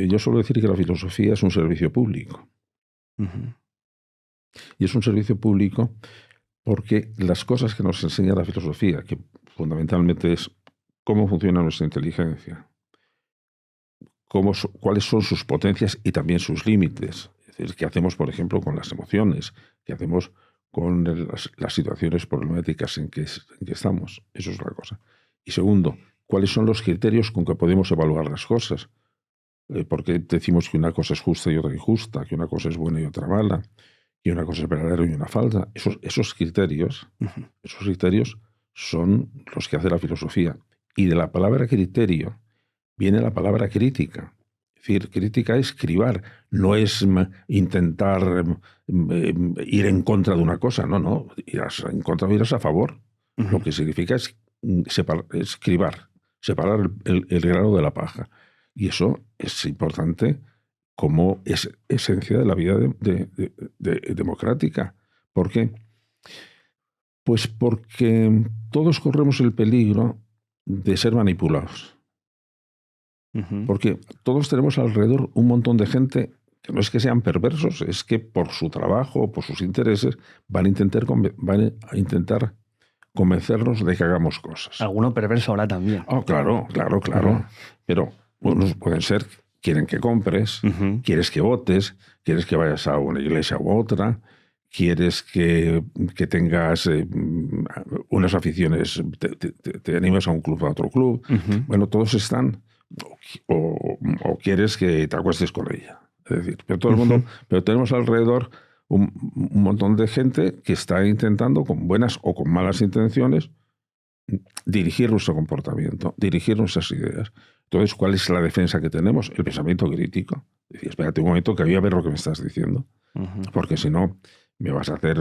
yo suelo decir que la filosofía es un servicio público. Ujú. Y es un servicio público porque las cosas que nos enseña la filosofía, que fundamentalmente es cómo funciona nuestra inteligencia, cuáles son sus potencias y también sus límites. Es decir, qué hacemos, por ejemplo, con las emociones, qué hacemos con las situaciones problemáticas en que estamos. Eso es una cosa. Y segundo, cuáles son los criterios con que podemos evaluar las cosas. ¿Por qué decimos que una cosa es justa y otra injusta, que una cosa es buena y otra mala, que una cosa es verdadera y una falsa? Esos criterios son los que hace la filosofía. Y de la palabra criterio viene la palabra crítica. Es decir, crítica es cribar, no es intentar ir en contra de una cosa, no, irás en contra o irás a favor. Lo que significa es cribar, separar el grano de la paja. Y eso es importante como es esencia de la vida democrática. ¿Por qué? Pues porque todos corremos el peligro de ser manipulados. Porque todos tenemos alrededor un montón de gente que no es que sean perversos, es que por su trabajo o por sus intereses van a intentar convencernos de que hagamos cosas. Alguno perverso habrá también. Oh, claro. Pero unos pueden ser, quieren que compres, quieres que votes, quieres que vayas a una iglesia u otra, quieres que tengas unas aficiones, te animes a un club o a otro club. Bueno, todos están, o quieres que te acuestes con ella. Es decir, pero todo el mundo, pero tenemos alrededor un montón de gente que está intentando, con buenas o con malas intenciones, dirigir nuestro comportamiento, dirigir nuestras ideas. Entonces, ¿cuál es la defensa que tenemos? El pensamiento crítico. Es decir, espérate un momento que voy a ver lo que me estás diciendo. Porque si no, me vas a hacer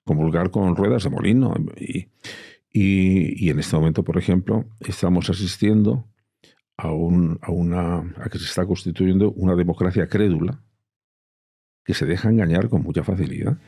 comulgar con ruedas de molino. Y en este momento, por ejemplo, estamos asistiendo a que se está constituyendo una democracia crédula que se deja engañar con mucha facilidad.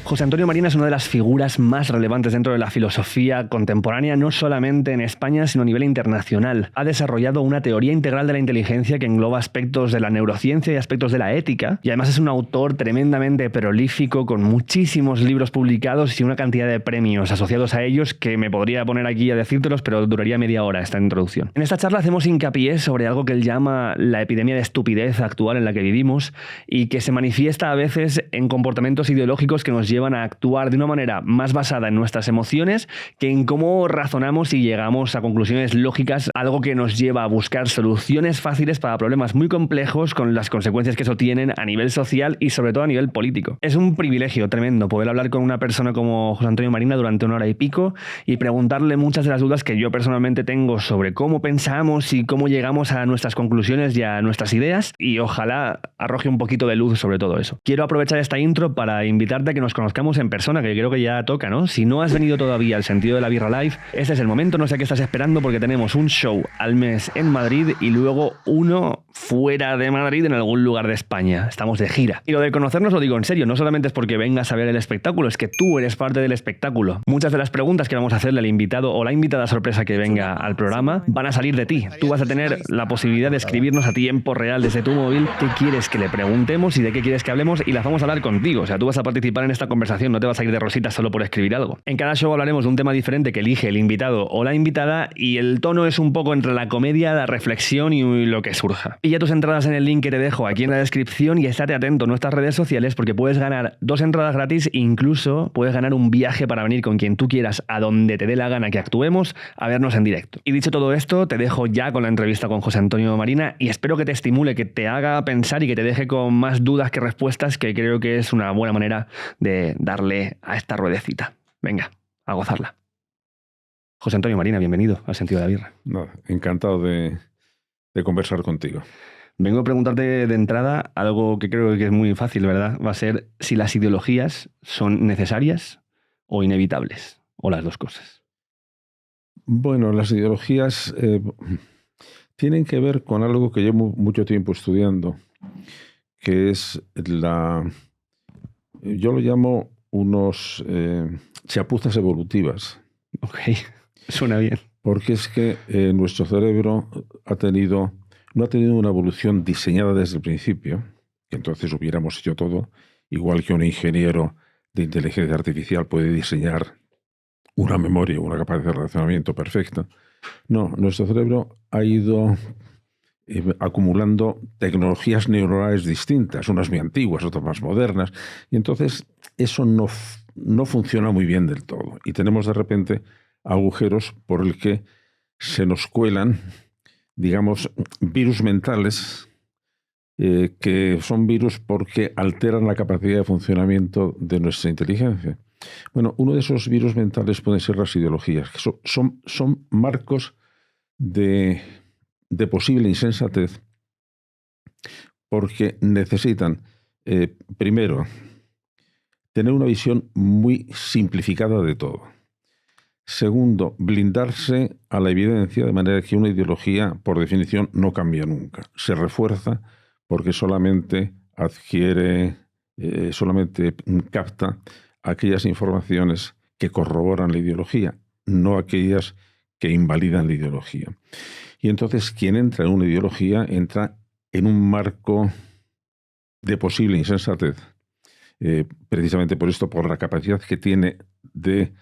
José Antonio Marina es una de las figuras más relevantes dentro de la filosofía contemporánea, no solamente en España, sino a nivel internacional. Ha desarrollado una teoría integral de la inteligencia que engloba aspectos de la neurociencia y aspectos de la ética, y además es un autor tremendamente prolífico, con muchísimos libros publicados y una cantidad de premios asociados a ellos que me podría poner aquí a decírtelos, pero duraría media hora esta introducción. En esta charla hacemos hincapié sobre algo que él llama la epidemia de estupidez actual en la que vivimos y que se manifiesta a veces en comportamientos ideológicos que nos llevan a actuar de una manera más basada en nuestras emociones que en cómo razonamos y llegamos a conclusiones lógicas, algo que nos lleva a buscar soluciones fáciles para problemas muy complejos con las consecuencias que eso tienen a nivel social y sobre todo a nivel político. Es un privilegio tremendo poder hablar con una persona como José Antonio Marina durante 1 hora y pico y preguntarle muchas de las dudas que yo personalmente tengo sobre cómo pensamos y cómo llegamos a nuestras conclusiones y a nuestras ideas, y ojalá arroje un poquito de luz sobre todo eso. Quiero aprovechar esta intro para invitarte a que nos conozcamos en persona, que creo que ya toca, ¿no? Si no has venido todavía al Sentido de la Birra Live, este es el momento, no sé qué estás esperando, porque tenemos un show al mes en Madrid y luego uno fuera de Madrid en algún lugar de España. Estamos de gira. Y lo de conocernos lo digo en serio, no solamente es porque vengas a ver el espectáculo, es que tú eres parte del espectáculo. Muchas de las preguntas que vamos a hacerle al invitado o la invitada sorpresa que venga al programa van a salir de ti. Tú vas a tener la posibilidad de escribirnos a tiempo real desde tu móvil qué quieres que le preguntemos y de qué quieres que hablemos, y las vamos a hablar contigo. O sea, tú vas a participar en esta conversación, no te vas a ir de rositas solo por escribir algo. En cada show hablaremos de un tema diferente que elige el invitado o la invitada, y el tono es un poco entre la comedia, la reflexión y lo que surja. Pilla tus entradas en el link que te dejo aquí en la descripción y estate atento a nuestras redes sociales, porque puedes ganar 2 entradas gratis e incluso puedes ganar un viaje para venir con quien tú quieras a donde te dé la gana que actuemos a vernos en directo. Y dicho todo esto, te dejo ya con la entrevista con José Antonio Marina y espero que te estimule, que te haga pensar y que te deje con más dudas que respuestas, que creo que es una buena manera de darle a esta ruedecita. Venga, a gozarla. José Antonio Marina, bienvenido al Sentido de la Birra. Nada, encantado de conversar contigo. Vengo a preguntarte de entrada algo que creo que es muy fácil, ¿verdad? Va a ser si las ideologías son necesarias o inevitables, o las dos cosas. Bueno, las ideologías tienen que ver con algo que llevo mucho tiempo estudiando, que es yo lo llamo unos chapuzas evolutivas. Ok, suena bien. Porque es que nuestro cerebro no ha tenido una evolución diseñada desde el principio, que entonces hubiéramos hecho todo, igual que un ingeniero de inteligencia artificial puede diseñar una memoria, una capacidad de razonamiento perfecta. No, nuestro cerebro ha ido acumulando tecnologías neuronales distintas, unas muy antiguas, otras más modernas, y entonces eso no funciona muy bien del todo. Y tenemos de repente agujeros por el que se nos cuelan, digamos, virus mentales, que son virus porque alteran la capacidad de funcionamiento de nuestra inteligencia. Bueno, uno de esos virus mentales pueden ser las ideologías, que son marcos de posible insensatez, porque necesitan, primero, tener una visión muy simplificada de todo. Segundo, blindarse a la evidencia, de manera que una ideología, por definición, no cambia nunca. Se refuerza porque solamente solamente capta aquellas informaciones que corroboran la ideología, no aquellas que invalidan la ideología. Y entonces quien entra en una ideología entra en un marco de posible insensatez, precisamente por esto, por la capacidad que tiene de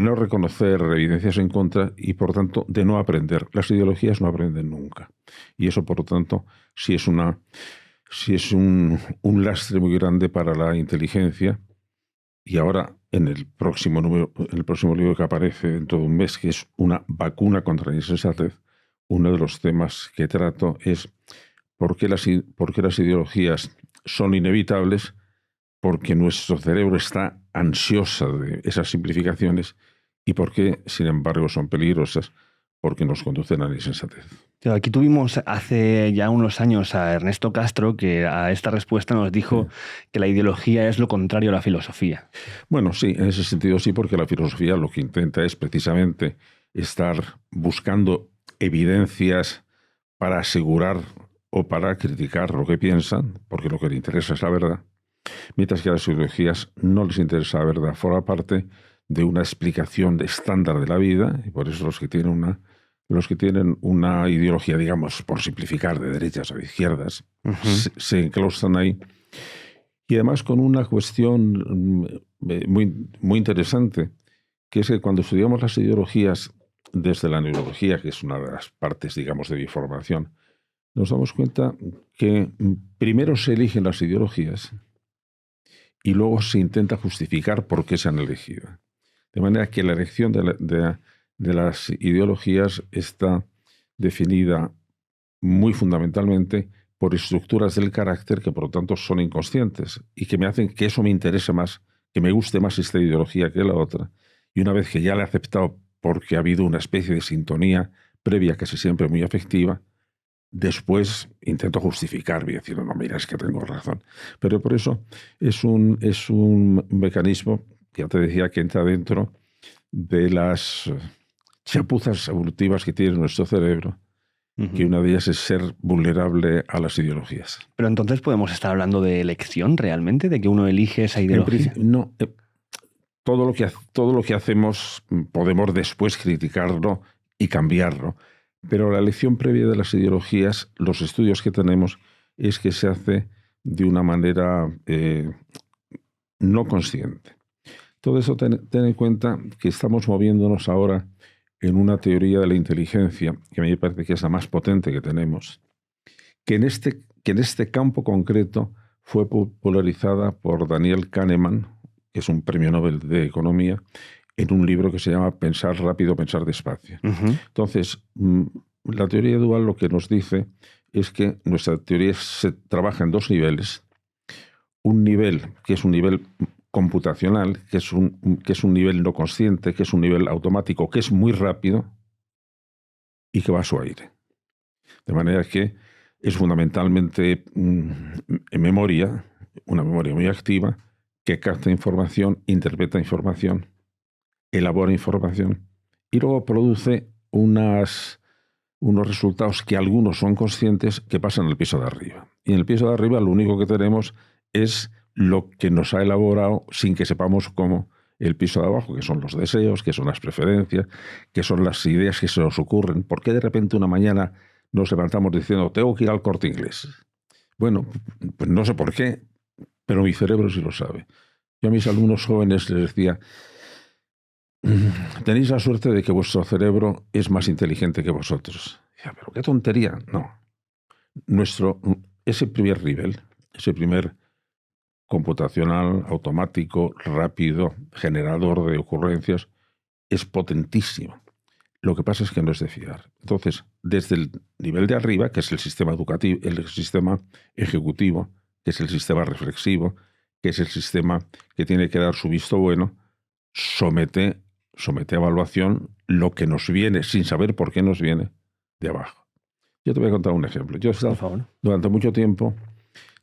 no reconocer evidencias en contra y, por tanto, de no aprender. Las ideologías no aprenden nunca. Y eso, por lo tanto, sí es un lastre muy grande para la inteligencia. Y ahora, en el próximo libro que aparece dentro de un mes, que es una vacuna contra la insensatez, uno de los temas que trato es por qué las ideologías son inevitables, porque nuestro cerebro está ansioso de esas simplificaciones y por qué, sin embargo, son peligrosas, porque nos conducen a la insensatez. Aquí tuvimos hace ya unos años a Ernesto Castro, que a esta respuesta nos dijo que la ideología es lo contrario a la filosofía. Bueno, sí, en ese sentido sí, porque la filosofía lo que intenta es precisamente estar buscando evidencias para asegurar o para criticar lo que piensan, porque lo que le interesa es la verdad, mientras que a las ideologías no les interesa la verdad, forma parte de una explicación estándar de la vida, y por eso los que tienen una ideología, digamos, por simplificar, de derechas o de izquierdas, se enclaustran ahí. Y además con una cuestión muy interesante, que es que cuando estudiamos las ideologías desde la neurología, que es una de las partes, digamos, de mi formación, nos damos cuenta que primero se eligen las ideologías y luego se intenta justificar por qué se han elegido. De manera que la elección de las ideologías está definida muy fundamentalmente por estructuras del carácter que, por lo tanto, son inconscientes y que me hacen que eso me interese más, que me guste más esta ideología que la otra. Y una vez que ya la he aceptado porque ha habido una especie de sintonía previa, casi siempre muy afectiva, después intento justificarme y decir, no, mira, es que tengo razón. Pero por eso es un mecanismo, que ya te decía, que entra dentro de las chapuzas evolutivas que tiene nuestro cerebro, que una de ellas es ser vulnerable a las ideologías. Pero entonces podemos estar hablando de elección realmente, de que uno elige esa ideología. No, todo lo que hacemos podemos después criticarlo y cambiarlo. Pero la elección previa de las ideologías, los estudios que tenemos, es que se hace de una manera no consciente. Todo eso ten en cuenta que estamos moviéndonos ahora en una teoría de la inteligencia, que a mí me parece que es la más potente que tenemos, que en este campo concreto fue popularizada por Daniel Kahneman, que es un premio Nobel de Economía, en un libro que se llama Pensar rápido, pensar despacio. Entonces, la teoría dual lo que nos dice es que nuestra teoría se trabaja en dos niveles. Un nivel que es un nivel computacional, que es un nivel no consciente, que es un nivel automático, que es muy rápido y que va a su aire. De manera que es fundamentalmente en memoria, una memoria muy activa, que capta información, interpreta información, elabora información y luego produce unos resultados que algunos son conscientes que pasan al piso de arriba. Y en el piso de arriba lo único que tenemos es lo que nos ha elaborado, sin que sepamos cómo, el piso de abajo, que son los deseos, que son las preferencias, que son las ideas que se nos ocurren. ¿Por qué de repente una mañana nos levantamos diciendo, tengo que ir al Corte Inglés? Bueno, pues no sé por qué, pero mi cerebro sí lo sabe. Yo a mis alumnos jóvenes les decía, tenéis la suerte de que vuestro cerebro es más inteligente que vosotros. Decía, pero qué tontería. No. Ese primer nivel, ese primer computacional, automático, rápido, generador de ocurrencias, es potentísimo. Lo que pasa es que no es de fiar. Entonces, desde el nivel de arriba, que es el sistema educativo, el sistema ejecutivo, que es el sistema reflexivo, que es el sistema que tiene que dar su visto bueno, somete a evaluación lo que nos viene, sin saber por qué nos viene, de abajo. Yo te voy a contar un ejemplo. Yo he estado durante mucho tiempo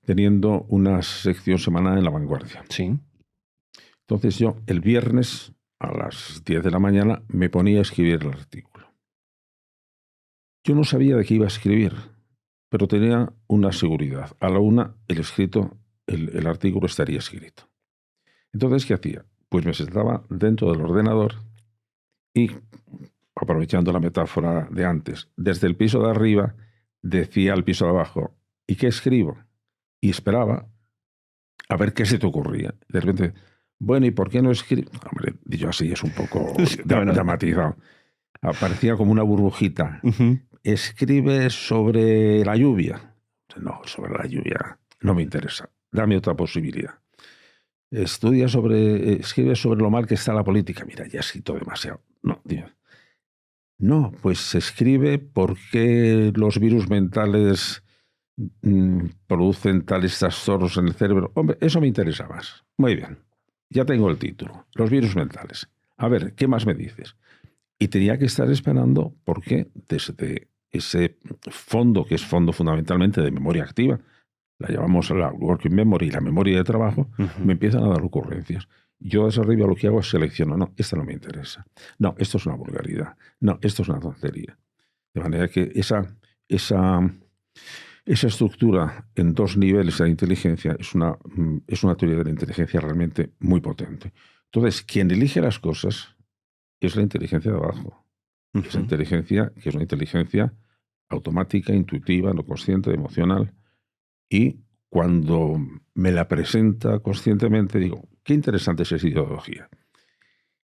teniendo una sección semanal en La Vanguardia. Sí. Entonces yo, el viernes, a las 10 de la mañana, me ponía a escribir el artículo. Yo no sabía de qué iba a escribir, pero tenía una seguridad. A la 1, el artículo estaría escrito. Entonces, ¿qué hacía? Pues me sentaba dentro del ordenador y, aprovechando la metáfora de antes, desde el piso de arriba decía al piso de abajo, ¿y qué escribo? Y esperaba a ver qué se te ocurría. De repente, bueno, ¿y por qué no escribo? Hombre, yo así es un poco dramatizado. Aparecía como una burbujita. Escribe sobre la lluvia. No, sobre la lluvia no me interesa. Dame otra posibilidad. Escribe sobre lo mal que está la política. Mira, ya he escrito demasiado. No, tío. No, pues se escribe por qué los virus mentales producen tales trastornos en el cerebro. Hombre, eso me interesa más. Muy bien. Ya tengo el título. Los virus mentales. A ver, ¿qué más me dices? Y tenía que estar esperando porque desde ese fondo, que es fondo fundamentalmente de memoria activa, la llamamos la working memory, la memoria de trabajo, me empiezan a dar ocurrencias. Yo desde arriba lo que hago es selecciono. No, esta no me interesa. No, esto es una vulgaridad. No, esto es una tontería. De manera que esa estructura en 2 niveles de la inteligencia es una teoría de la inteligencia realmente muy potente. Entonces, quien elige las cosas es la inteligencia de abajo. Esa inteligencia, que es una inteligencia automática, intuitiva, no consciente, emocional. Y cuando me la presenta conscientemente, digo, qué interesante es esa ideología.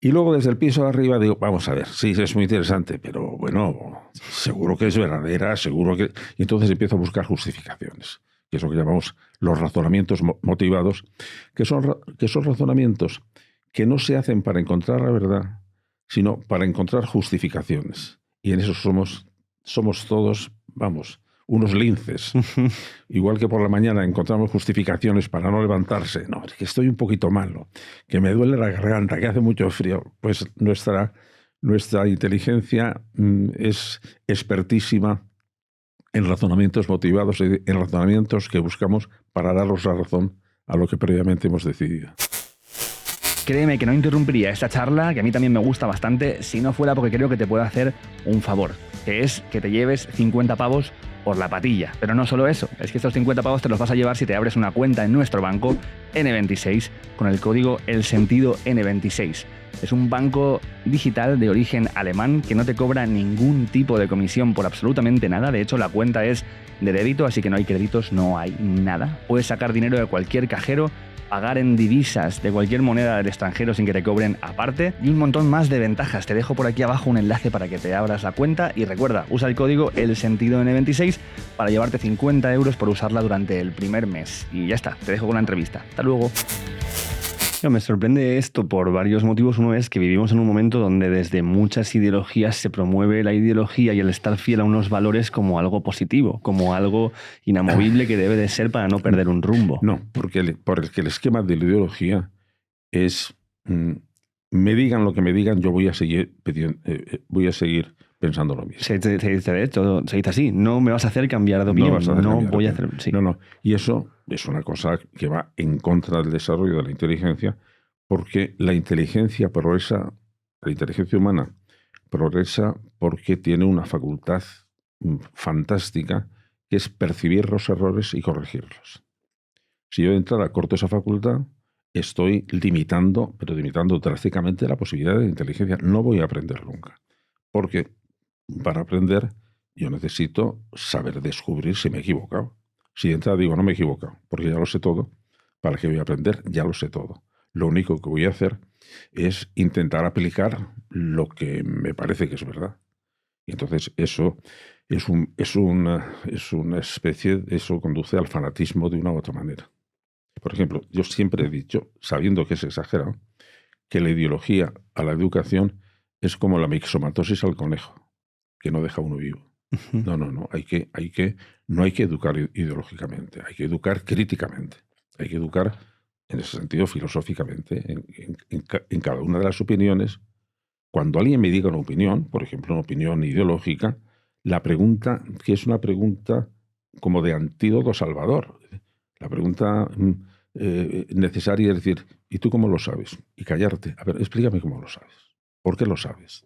Y luego desde el piso de arriba digo, vamos a ver, sí, es muy interesante, pero bueno, seguro que es verdadera, seguro que... Y entonces empiezo a buscar justificaciones, que es lo que llamamos los razonamientos motivados, que son razonamientos que no se hacen para encontrar la verdad, sino para encontrar justificaciones. Y en eso somos todos, vamos, unos linces. Igual que por la mañana encontramos justificaciones para no levantarse. No, es que estoy un poquito malo, que me duele la garganta, que hace mucho frío. Pues nuestra inteligencia es expertísima en razonamientos motivados, en razonamientos que buscamos para darnos la razón a lo que previamente hemos decidido. Créeme que no interrumpiría esta charla, que a mí también me gusta bastante, si no fuera porque creo que te puedo hacer un favor, que es que te lleves 50 pavos por la patilla. Pero no solo eso, es que estos 50 pavos te los vas a llevar si te abres una cuenta en nuestro banco N26 con el código ELSENTIDO N26. Es un banco digital de origen alemán que no te cobra ningún tipo de comisión por absolutamente nada. De hecho, la cuenta es de débito, así que no hay créditos, no hay nada. Puedes sacar dinero de cualquier cajero, pagar en divisas de cualquier moneda del extranjero sin que te cobren aparte y un montón más de ventajas. Te dejo por aquí abajo un enlace para que te abras la cuenta y recuerda, usa el código ELSENTIDON26 para llevarte 50 euros por usarla durante el primer mes. Y ya está, te dejo con la entrevista. Hasta luego. Me sorprende esto por varios motivos. Uno es que vivimos en un momento donde desde muchas ideologías se promueve la ideología y el estar fiel a unos valores como algo positivo, como algo inamovible que debe de ser para no perder un rumbo. No, porque el esquema de la ideología es me digan lo que me digan, yo voy a seguir pensando lo mismo. Se dice así, no me vas a hacer cambiar de opinión, No. Y eso es una cosa que va en contra del desarrollo de la inteligencia, porque la inteligencia humana progresa porque tiene una facultad fantástica que es percibir los errores y corregirlos. Si yo de entrada corto esa facultad, estoy limitando, pero limitando drásticamente la posibilidad de inteligencia. No voy a aprender nunca. Porque para aprender yo necesito saber descubrir si me he equivocado. Si de entrada digo, no me he equivocado, porque ya lo sé todo, ¿para qué voy a aprender? Ya lo sé todo. Lo único que voy a hacer es intentar aplicar lo que me parece que es verdad. Y entonces eso es una especie, eso conduce al fanatismo de una u otra manera. Por ejemplo, yo siempre he dicho, sabiendo que es exagerado, que la ideología a la educación es como la mixomatosis al conejo, que no deja uno vivo. No, no hay que educar ideológicamente, hay que educar críticamente, hay que educar en ese sentido filosóficamente, en cada una de las opiniones. Cuando alguien me diga una opinión, por ejemplo, una opinión ideológica, la pregunta, que es una pregunta como de antídoto salvador, la pregunta necesaria es decir, ¿y tú cómo lo sabes? Y callarte. A ver, explícame cómo lo sabes. ¿Por qué lo sabes?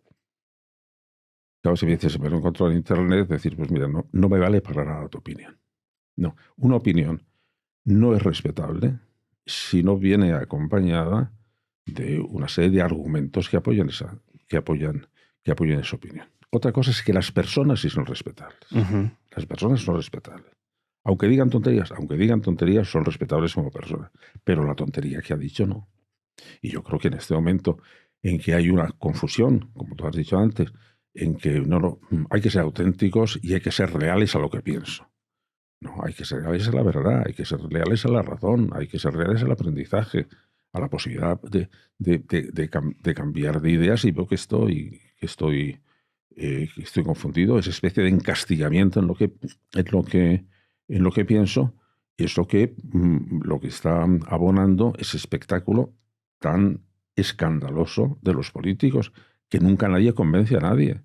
Claro, si me dices, me lo encontrado en internet, decir, pues mira, no me vale para nada tu opinión. No, una opinión no es respetable si no viene acompañada de una serie de argumentos que apoyan esa opinión. Otra cosa es que las personas sí son respetables. Las personas son respetables. Aunque digan tonterías, son respetables como personas. Pero la tontería que ha dicho no. Y yo creo que en este momento en que hay una confusión, como tú has dicho antes, en que hay que ser auténticos y hay que ser leales a lo que pienso. No, hay que ser leales a la verdad, hay que ser leales a la razón, hay que ser leales al aprendizaje, a la posibilidad de cambiar de ideas, y veo que estoy confundido. Esa especie de encastigamiento en lo que pienso, y es lo que está abonando ese espectáculo tan escandaloso de los políticos, que nunca nadie convence a nadie.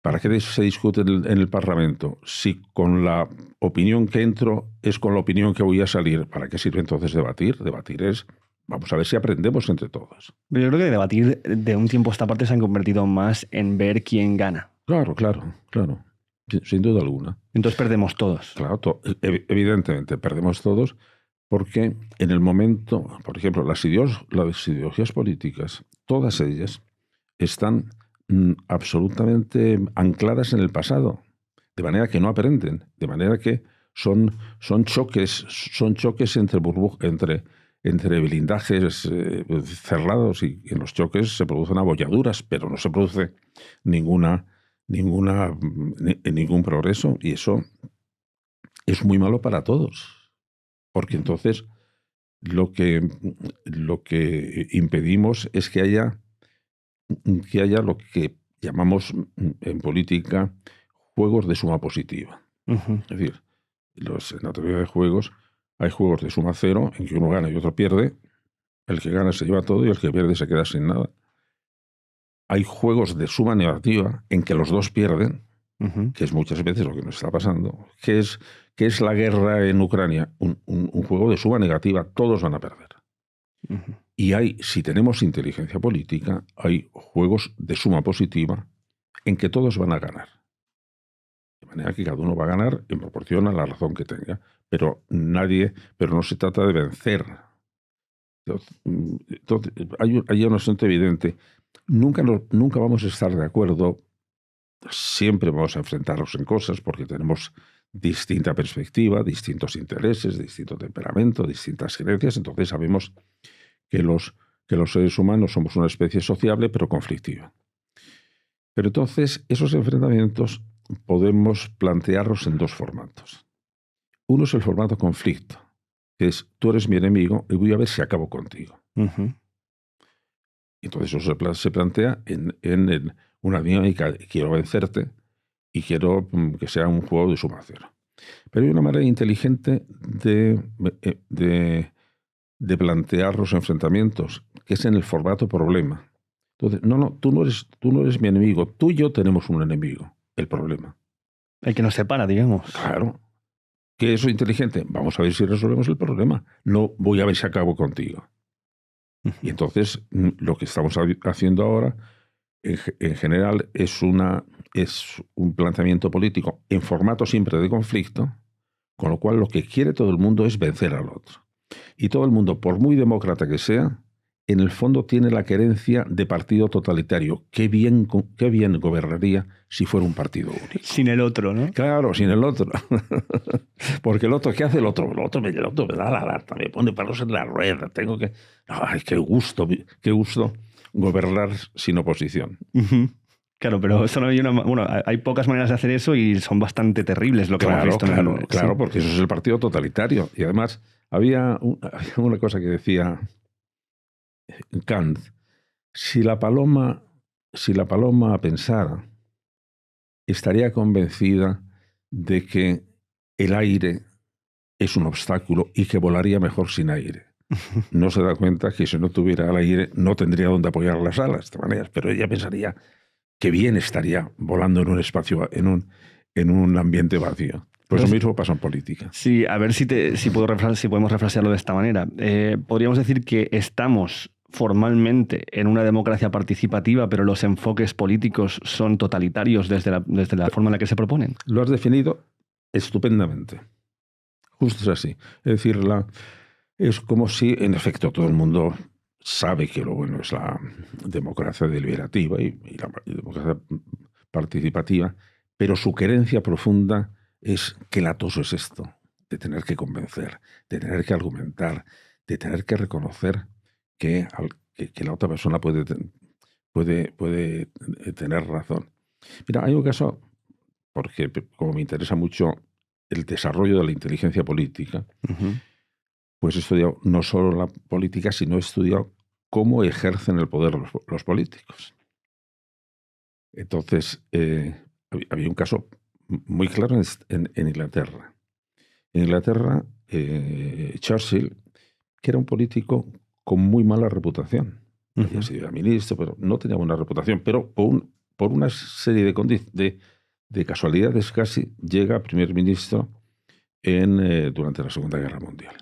¿Para qué se discute en el Parlamento? Si con la opinión que entro es con la opinión que voy a salir, ¿para qué sirve entonces debatir? Debatir es, vamos a ver si aprendemos entre todos. Pero yo creo que debatir de un tiempo a esta parte se han convertido más en ver quién gana. Claro. Sin duda alguna. Entonces perdemos todos. Claro, evidentemente perdemos todos, porque en el momento, por ejemplo, las ideologías políticas, todas ellas están absolutamente ancladas en el pasado, de manera que no aprenden, de manera que son choques entre blindajes cerrados, y en los choques se producen abolladuras, pero no se produce ningún progreso, y eso es muy malo para todos, porque entonces lo que impedimos es que haya lo que llamamos en política juegos de suma positiva. Es decir, en la teoría de juegos hay juegos de suma cero, en que uno gana y otro pierde. El que gana se lleva todo y el que pierde se queda sin nada. Hay juegos de suma negativa, en que los dos pierden, que es muchas veces lo que nos está pasando. ¿Qué es la guerra en Ucrania? Un juego de suma negativa, todos van a perder. Y si tenemos inteligencia política, hay juegos de suma positiva en que todos van a ganar. De manera que cada uno va a ganar en proporción a la razón que tenga. Pero no se trata de vencer. Entonces, hay un asunto evidente. Nunca vamos a estar de acuerdo. Siempre vamos a enfrentarnos en cosas porque tenemos distinta perspectiva, distintos intereses, distinto temperamento, distintas creencias. Entonces sabemos que los seres humanos somos una especie sociable pero conflictiva. Pero entonces esos enfrentamientos podemos plantearlos en dos formatos. Uno es el formato conflicto, que es: tú eres mi enemigo y voy a ver si acabo contigo. Entonces eso se plantea en una dinámica: quiero vencerte y quiero que sea un juego de suma cero. Pero hay una manera inteligente de plantear los enfrentamientos, que es en el formato problema. Entonces, tú no eres mi enemigo, tú y yo tenemos un enemigo, el problema. El que nos separa, digamos. Claro. ¿Qué es eso inteligente? Vamos a ver si resolvemos el problema. No voy a ver si acabo contigo. Y entonces lo que estamos haciendo ahora, en general, es un planteamiento político en formato siempre de conflicto, con lo cual lo que quiere todo el mundo es vencer al otro. Y todo el mundo, por muy demócrata que sea, en el fondo tiene la querencia de partido totalitario. Qué bien gobernaría si fuera un partido único. Sin el otro, ¿no? Claro, sin el otro. Porque el otro, ¿qué hace el otro? El otro me da la lata, me pone palos en la rueda. Tengo que... ¡Ay, qué gusto gobernar sin oposición! Claro, pero eso no hay hay pocas maneras de hacer eso y son bastante terribles lo que hemos visto. Claro, porque eso es el partido totalitario. Y además había una cosa que decía Kant: si la paloma pensara, estaría convencida de que el aire es un obstáculo y que volaría mejor sin aire. No se da cuenta que si no tuviera el aire no tendría dónde apoyar las alas de esta manera, pero ella pensaría que bien estaría volando en un espacio, en un ambiente vacío. Pues lo mismo pasa en política. Sí, a ver si podemos refrasearlo de esta manera. Podríamos decir que estamos formalmente en una democracia participativa, pero los enfoques políticos son totalitarios desde la forma en la que se proponen. Lo has definido estupendamente. Justo es así. Es decir, es como si, en efecto, todo el mundo sabe que lo bueno es la democracia deliberativa y la democracia participativa, pero su querencia profunda es que latoso es esto, de tener que convencer, de tener que argumentar, de tener que reconocer que la otra persona puede tener razón. Mira, hay un caso, porque como me interesa mucho el desarrollo de la inteligencia política, pues he estudiado no solo la política, sino he estudiado cómo ejercen el poder los políticos. Entonces, había un caso muy claro en Inglaterra. En Inglaterra, Churchill, que era un político con muy mala reputación, había sido ministro, pero no tenía buena reputación, pero por una serie de casualidades casi, llega primer ministro durante la Segunda Guerra Mundial.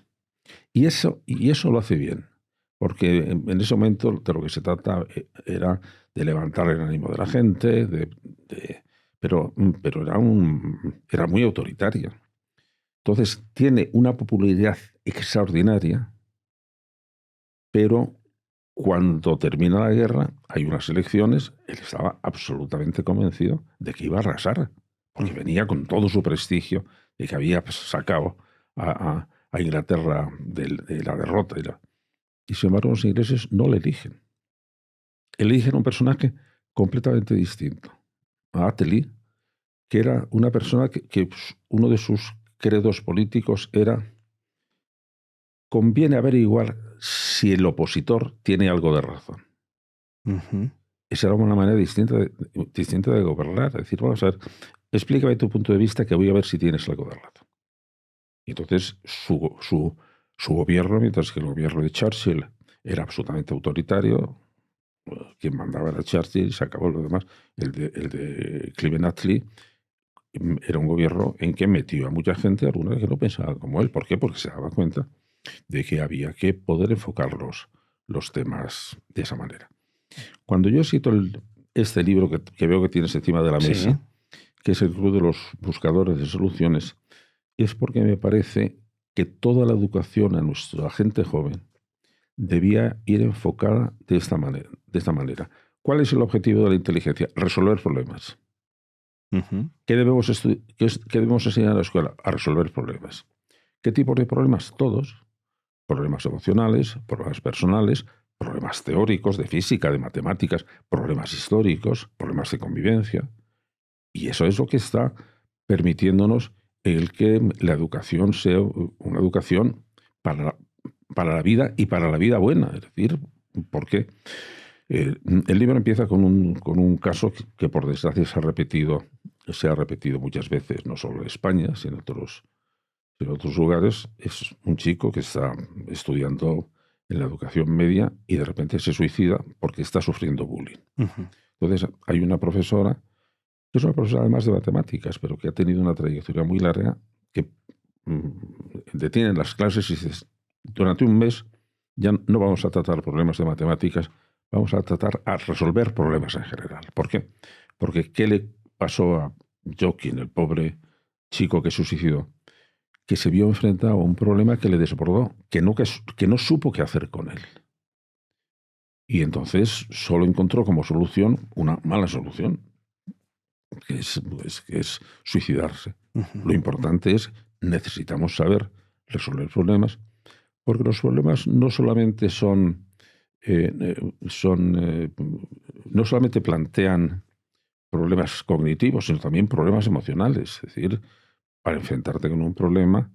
Y eso lo hace bien, porque en ese momento de lo que se trata era de levantar el ánimo de la gente, pero era muy autoritario. Entonces tiene una popularidad extraordinaria, pero cuando termina la guerra, hay unas elecciones, él estaba absolutamente convencido de que iba a arrasar, porque venía con todo su prestigio de que había sacado a Inglaterra de la derrota. Y sin embargo, los ingleses no le eligen. Eligen un personaje completamente distinto, a Attlee, que era una persona que uno de sus credos políticos era: conviene averiguar si el opositor tiene algo de razón. Esa era una manera distinta de gobernar. Es decir, vamos a ver, explícame tu punto de vista que voy a ver si tienes algo de razón. Y entonces su gobierno, mientras que el gobierno de Churchill era absolutamente autoritario, quien mandaba era Churchill y se acabó lo demás, el de Clement Attlee era un gobierno en que metió a mucha gente, alguna que no pensaba como él. ¿Por qué? Porque se daba cuenta de que había que poder enfocar los temas de esa manera. Cuando yo cito este libro que veo que tienes encima de la mesa, que es el Club de los Buscadores de Soluciones, es porque me parece que toda la educación a nuestra gente joven debía ir enfocada de esta manera. ¿Cuál es el objetivo de la inteligencia? Resolver problemas. ¿Qué debemos enseñar a la escuela? A resolver problemas. ¿Qué tipo de problemas? Todos. Problemas emocionales, problemas personales, problemas teóricos de física, de matemáticas, problemas históricos, problemas de convivencia. Y eso es lo que está permitiéndonos el que la educación sea una educación para la vida y para la vida buena. Es decir, porque el libro empieza con un caso que por desgracia se ha repetido muchas veces, no solo en España, sino en otros lugares. Es un chico que está estudiando en la educación media y de repente se suicida porque está sufriendo bullying. Entonces hay una profesora, que es una profesora además de matemáticas, pero que ha tenido una trayectoria muy larga, que detiene las clases y dice: durante un mes ya no vamos a tratar problemas de matemáticas, vamos a tratar a resolver problemas en general. ¿Por qué? Porque ¿qué le pasó a Joaquín, el pobre chico que se suicidó? que se vio enfrentado a un problema que le desbordó, que no supo qué hacer con él. Y entonces solo encontró como solución una mala solución, que es suicidarse. Lo importante es, necesitamos saber resolver problemas, porque los problemas no solamente no solamente plantean problemas cognitivos, sino también problemas emocionales. Es decir, para enfrentarte con un problema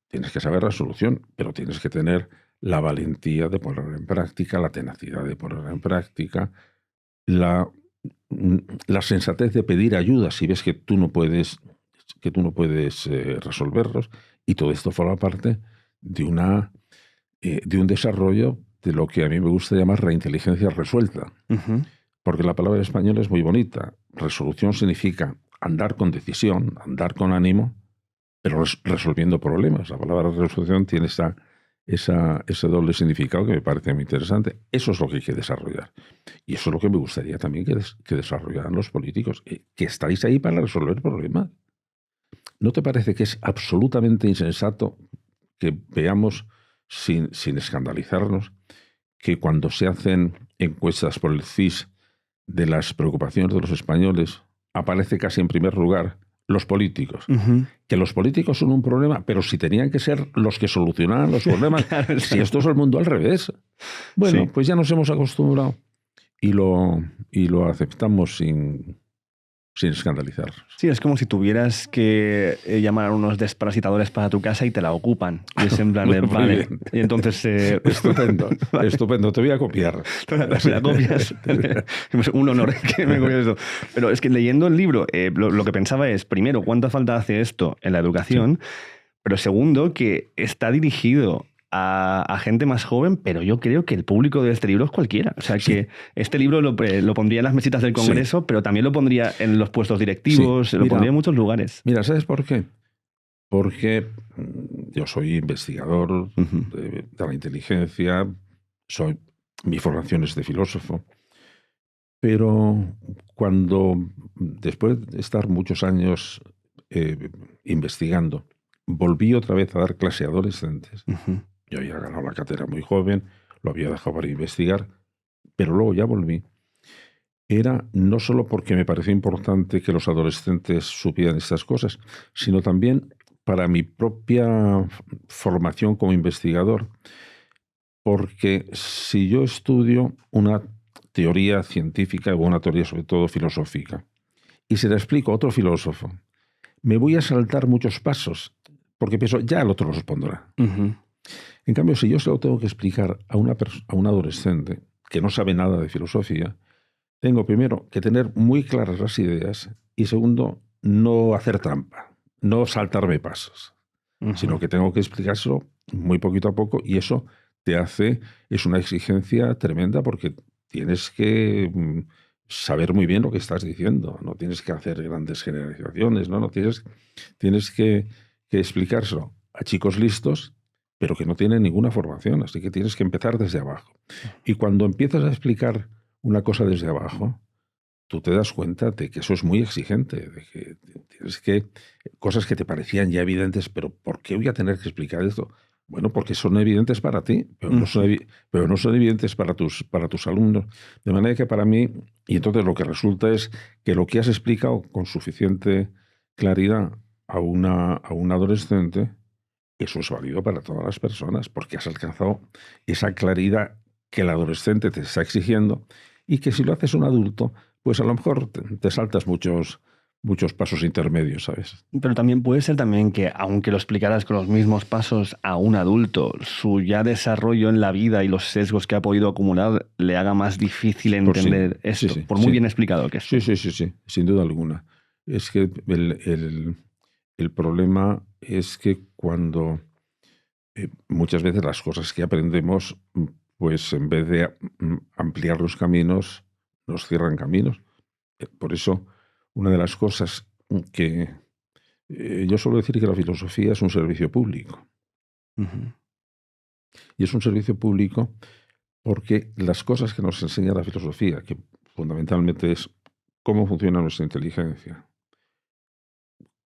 tienes que saber la solución, pero tienes que tener la valentía de ponerla en práctica, la tenacidad de ponerla en práctica, la sensatez de pedir ayuda si ves que tú no puedes resolverlos, y todo esto forma parte de un desarrollo de lo que a mí me gusta llamar reinteligencia resuelta. Porque la palabra española es muy bonita. Resolución significa andar con decisión, andar con ánimo, pero resolviendo problemas. La palabra resolución tiene ese doble significado que me parece muy interesante. Eso es lo que hay que desarrollar. Y eso es lo que me gustaría también que desarrollaran los políticos, que estáis ahí para resolver problemas. ¿No te parece que es absolutamente insensato que veamos, sin escandalizarnos, que cuando se hacen encuestas por el CIS de las preocupaciones de los españoles, aparece casi en primer lugar los políticos? Que los políticos son un problema, pero si tenían que ser los que solucionaran los problemas, claro, si esto es el mundo al revés. Bueno, sí, pues ya nos hemos acostumbrado y lo aceptamos sin escandalizar. Sí, es como si tuvieras que llamar a unos desparasitadores para tu casa y te la ocupan. Y es en plan de, vale. Y entonces... Estupendo, vale. Estupendo, te voy a copiar. Me la copias. Un honor que me copies esto. Pero es que leyendo el libro, lo que pensaba es, primero, ¿cuánta falta hace esto en la educación? Sí. Pero segundo, que está dirigido a gente más joven, pero yo creo que el público de este libro es cualquiera. O sea, sí, que este libro lo pondría en las mesitas del Congreso, sí, pero también lo pondría en los puestos directivos, sí, lo pondría en muchos lugares. Mira, ¿sabes por qué? Porque yo soy investigador de la inteligencia, mi formación es de filósofo, pero después de estar muchos años investigando, volví otra vez a dar clase a adolescentes. Yo había ganado la cátedra muy joven, lo había dejado para investigar, pero luego ya volví. Era no solo porque me pareció importante que los adolescentes supieran estas cosas, sino también para mi propia formación como investigador, porque si yo estudio una teoría científica o una teoría sobre todo filosófica y se la explico a otro filósofo, me voy a saltar muchos pasos, porque pienso, ya el otro lo responderá. En cambio, si yo se lo tengo que explicar a un adolescente que no sabe nada de filosofía, tengo primero que tener muy claras las ideas y segundo, no hacer trampa, no saltarme pasos, sino que tengo que explicárselo muy poquito a poco, y eso es una exigencia tremenda porque tienes que saber muy bien lo que estás diciendo, no tienes que hacer grandes generalizaciones, no tienes que explicárselo a chicos listos, pero que no tienen ninguna formación, así que tienes que empezar desde abajo. Y cuando empiezas a explicar una cosa desde abajo, tú te das cuenta de que eso es muy exigente, de que tienes cosas que te parecían ya evidentes, pero ¿por qué voy a tener que explicar esto? Bueno, porque son evidentes para ti, pero no son evidentes para tus alumnos. De manera que para mí, y entonces lo que resulta es que lo que has explicado con suficiente claridad a un adolescente, eso es válido para todas las personas, porque has alcanzado esa claridad que el adolescente te está exigiendo, y que si lo haces un adulto, pues a lo mejor te saltas muchos pasos intermedios, ¿sabes? Pero también puede ser también que, aunque lo explicaras con los mismos pasos a un adulto, su ya desarrollo en la vida y los sesgos que ha podido acumular le haga más difícil entender esto, por muy bien explicado que es. Sí, sin duda alguna. Es que el problema es que cuando muchas veces las cosas que aprendemos, pues en vez de ampliar los caminos, nos cierran caminos. Por eso, una de las cosas que yo suelo decir que la filosofía es un servicio público. Y es un servicio público porque las cosas que nos enseña la filosofía, que fundamentalmente es cómo funciona nuestra inteligencia,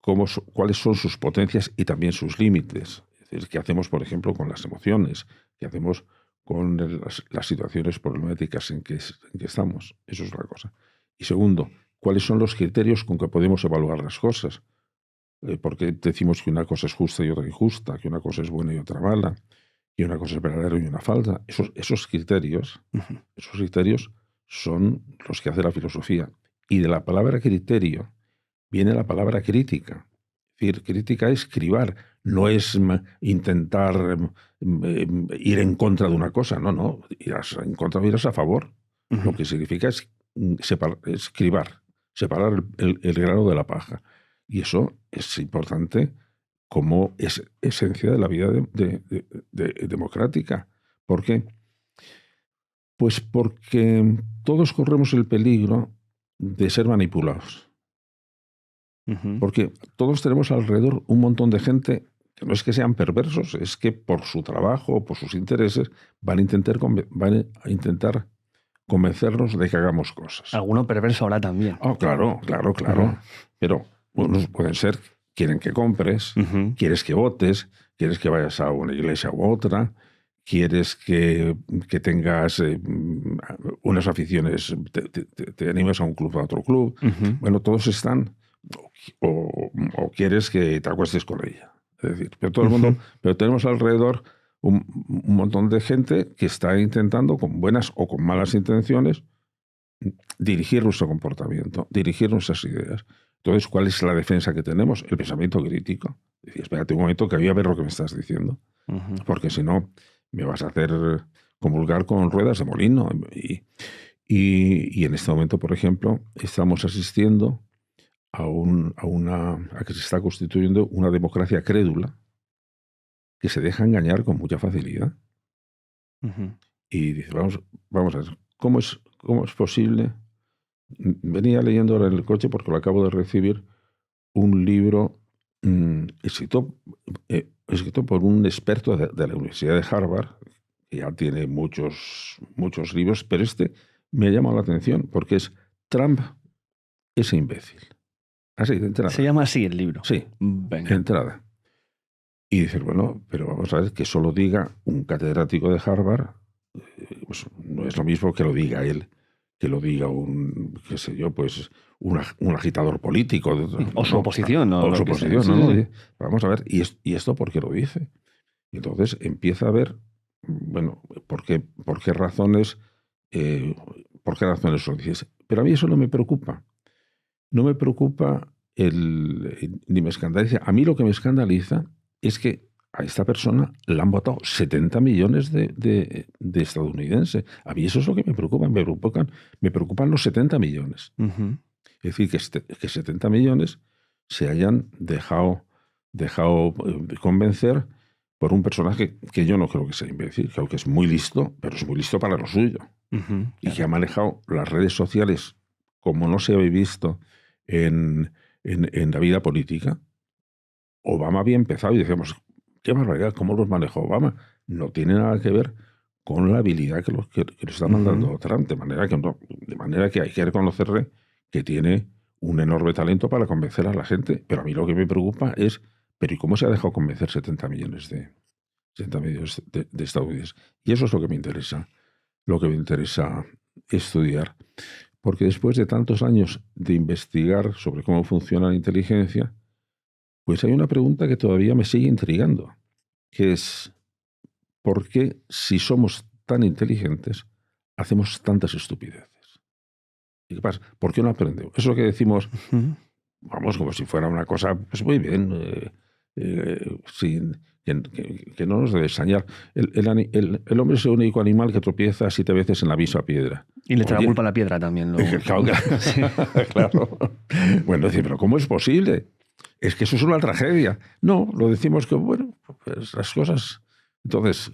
cuáles son sus potencias y también sus límites. Es decir, qué hacemos, por ejemplo, con las emociones, qué hacemos con las situaciones problemáticas en que estamos. Eso es una cosa. Y segundo, cuáles son los criterios con que podemos evaluar las cosas. ¿Por qué decimos que una cosa es justa y otra injusta, que una cosa es buena y otra mala, que una cosa es verdadera y una falsa? Esos criterios son los que hace la filosofía. Y de la palabra criterio viene la palabra crítica. Es decir, crítica es cribar, no es intentar ir en contra de una cosa, no, irás en contra o irás a favor. Lo que significa es cribar, separar el grano de la paja. Y eso es importante como es esencia de la vida democrática. ¿Por qué? Pues porque todos corremos el peligro de ser manipulados. Porque todos tenemos alrededor un montón de gente que no es que sean perversos, es que por su trabajo o por sus intereses van a intentar convencernos de que hagamos cosas. Alguno perverso habrá también. Oh, claro. Pero unos pueden ser, quieren que compres, quieres que votes, quieres que vayas a una iglesia u otra, quieres que tengas unas aficiones, te animes a un club, a otro club. Bueno, todos están... O quieres que te acuestes con ella. Es decir, pero tenemos alrededor un montón de gente que está intentando, con buenas o con malas intenciones, dirigir nuestro comportamiento, dirigir nuestras ideas. Entonces, ¿cuál es la defensa que tenemos? El pensamiento crítico. Decir, espérate un momento que voy a ver lo que me estás diciendo. Porque si no, me vas a hacer comulgar con ruedas de molino. Y en este momento, por ejemplo, estamos asistiendo a que se está constituyendo una democracia crédula que se deja engañar con mucha facilidad. Y dice, vamos a ver, ¿cómo es posible? Venía leyendo ahora en el coche porque lo acabo de recibir, un libro escrito por un experto de la Universidad de Harvard, que ya tiene muchos libros, pero este me ha llamado la atención porque es Trump, ese imbécil. Así, de entrada. Se llama así el libro. Sí, venga. de entrada. Y dices, bueno, pero vamos a ver, que solo diga un catedrático de Harvard, pues no es lo mismo que lo diga él, que lo diga un, qué sé yo, pues un agitador político. O su oposición. O su oposición, ¿no? Sí. Vamos a ver, ¿y esto por qué lo dice? Y entonces empieza a ver, bueno, ¿por qué razones lo dices? Pero a mí eso no me preocupa. No me preocupa ni me escandaliza. A mí lo que me escandaliza es que a esta persona la han votado 70 millones de estadounidenses. A mí eso es lo que me preocupa. Me preocupan los 70 millones. Es decir, que 70 millones se hayan dejado convencer por un personaje que yo no creo que sea imbécil, creo que es muy listo, pero es muy listo para lo suyo. Y que ha manejado las redes sociales como no se había visto en la vida política. Obama había empezado y decíamos, qué barbaridad, ¿cómo los manejó Obama? No tiene nada que ver con la habilidad que lo está mandando Trump, de manera que hay que reconocerle que tiene un enorme talento para convencer a la gente. Pero a mí lo que me preocupa es, ¿pero y cómo se ha dejado convencer 70 millones de estadounidenses? Y eso es lo que me interesa estudiar. Porque después de tantos años de investigar sobre cómo funciona la inteligencia, pues hay una pregunta que todavía me sigue intrigando, que es, ¿por qué, si somos tan inteligentes, hacemos tantas estupideces? ¿Y qué pasa? ¿Por qué no aprendemos? Eso que decimos, vamos, como si fuera una cosa, pues muy bien, que no nos debe extrañar. El hombre es el único animal que tropieza 7 veces en la misma piedra. Y le echa la culpa a la piedra también. Claro. Bueno, decir, pero ¿cómo es posible? Es que eso es una tragedia. No, lo decimos que, bueno, pues las cosas... Entonces,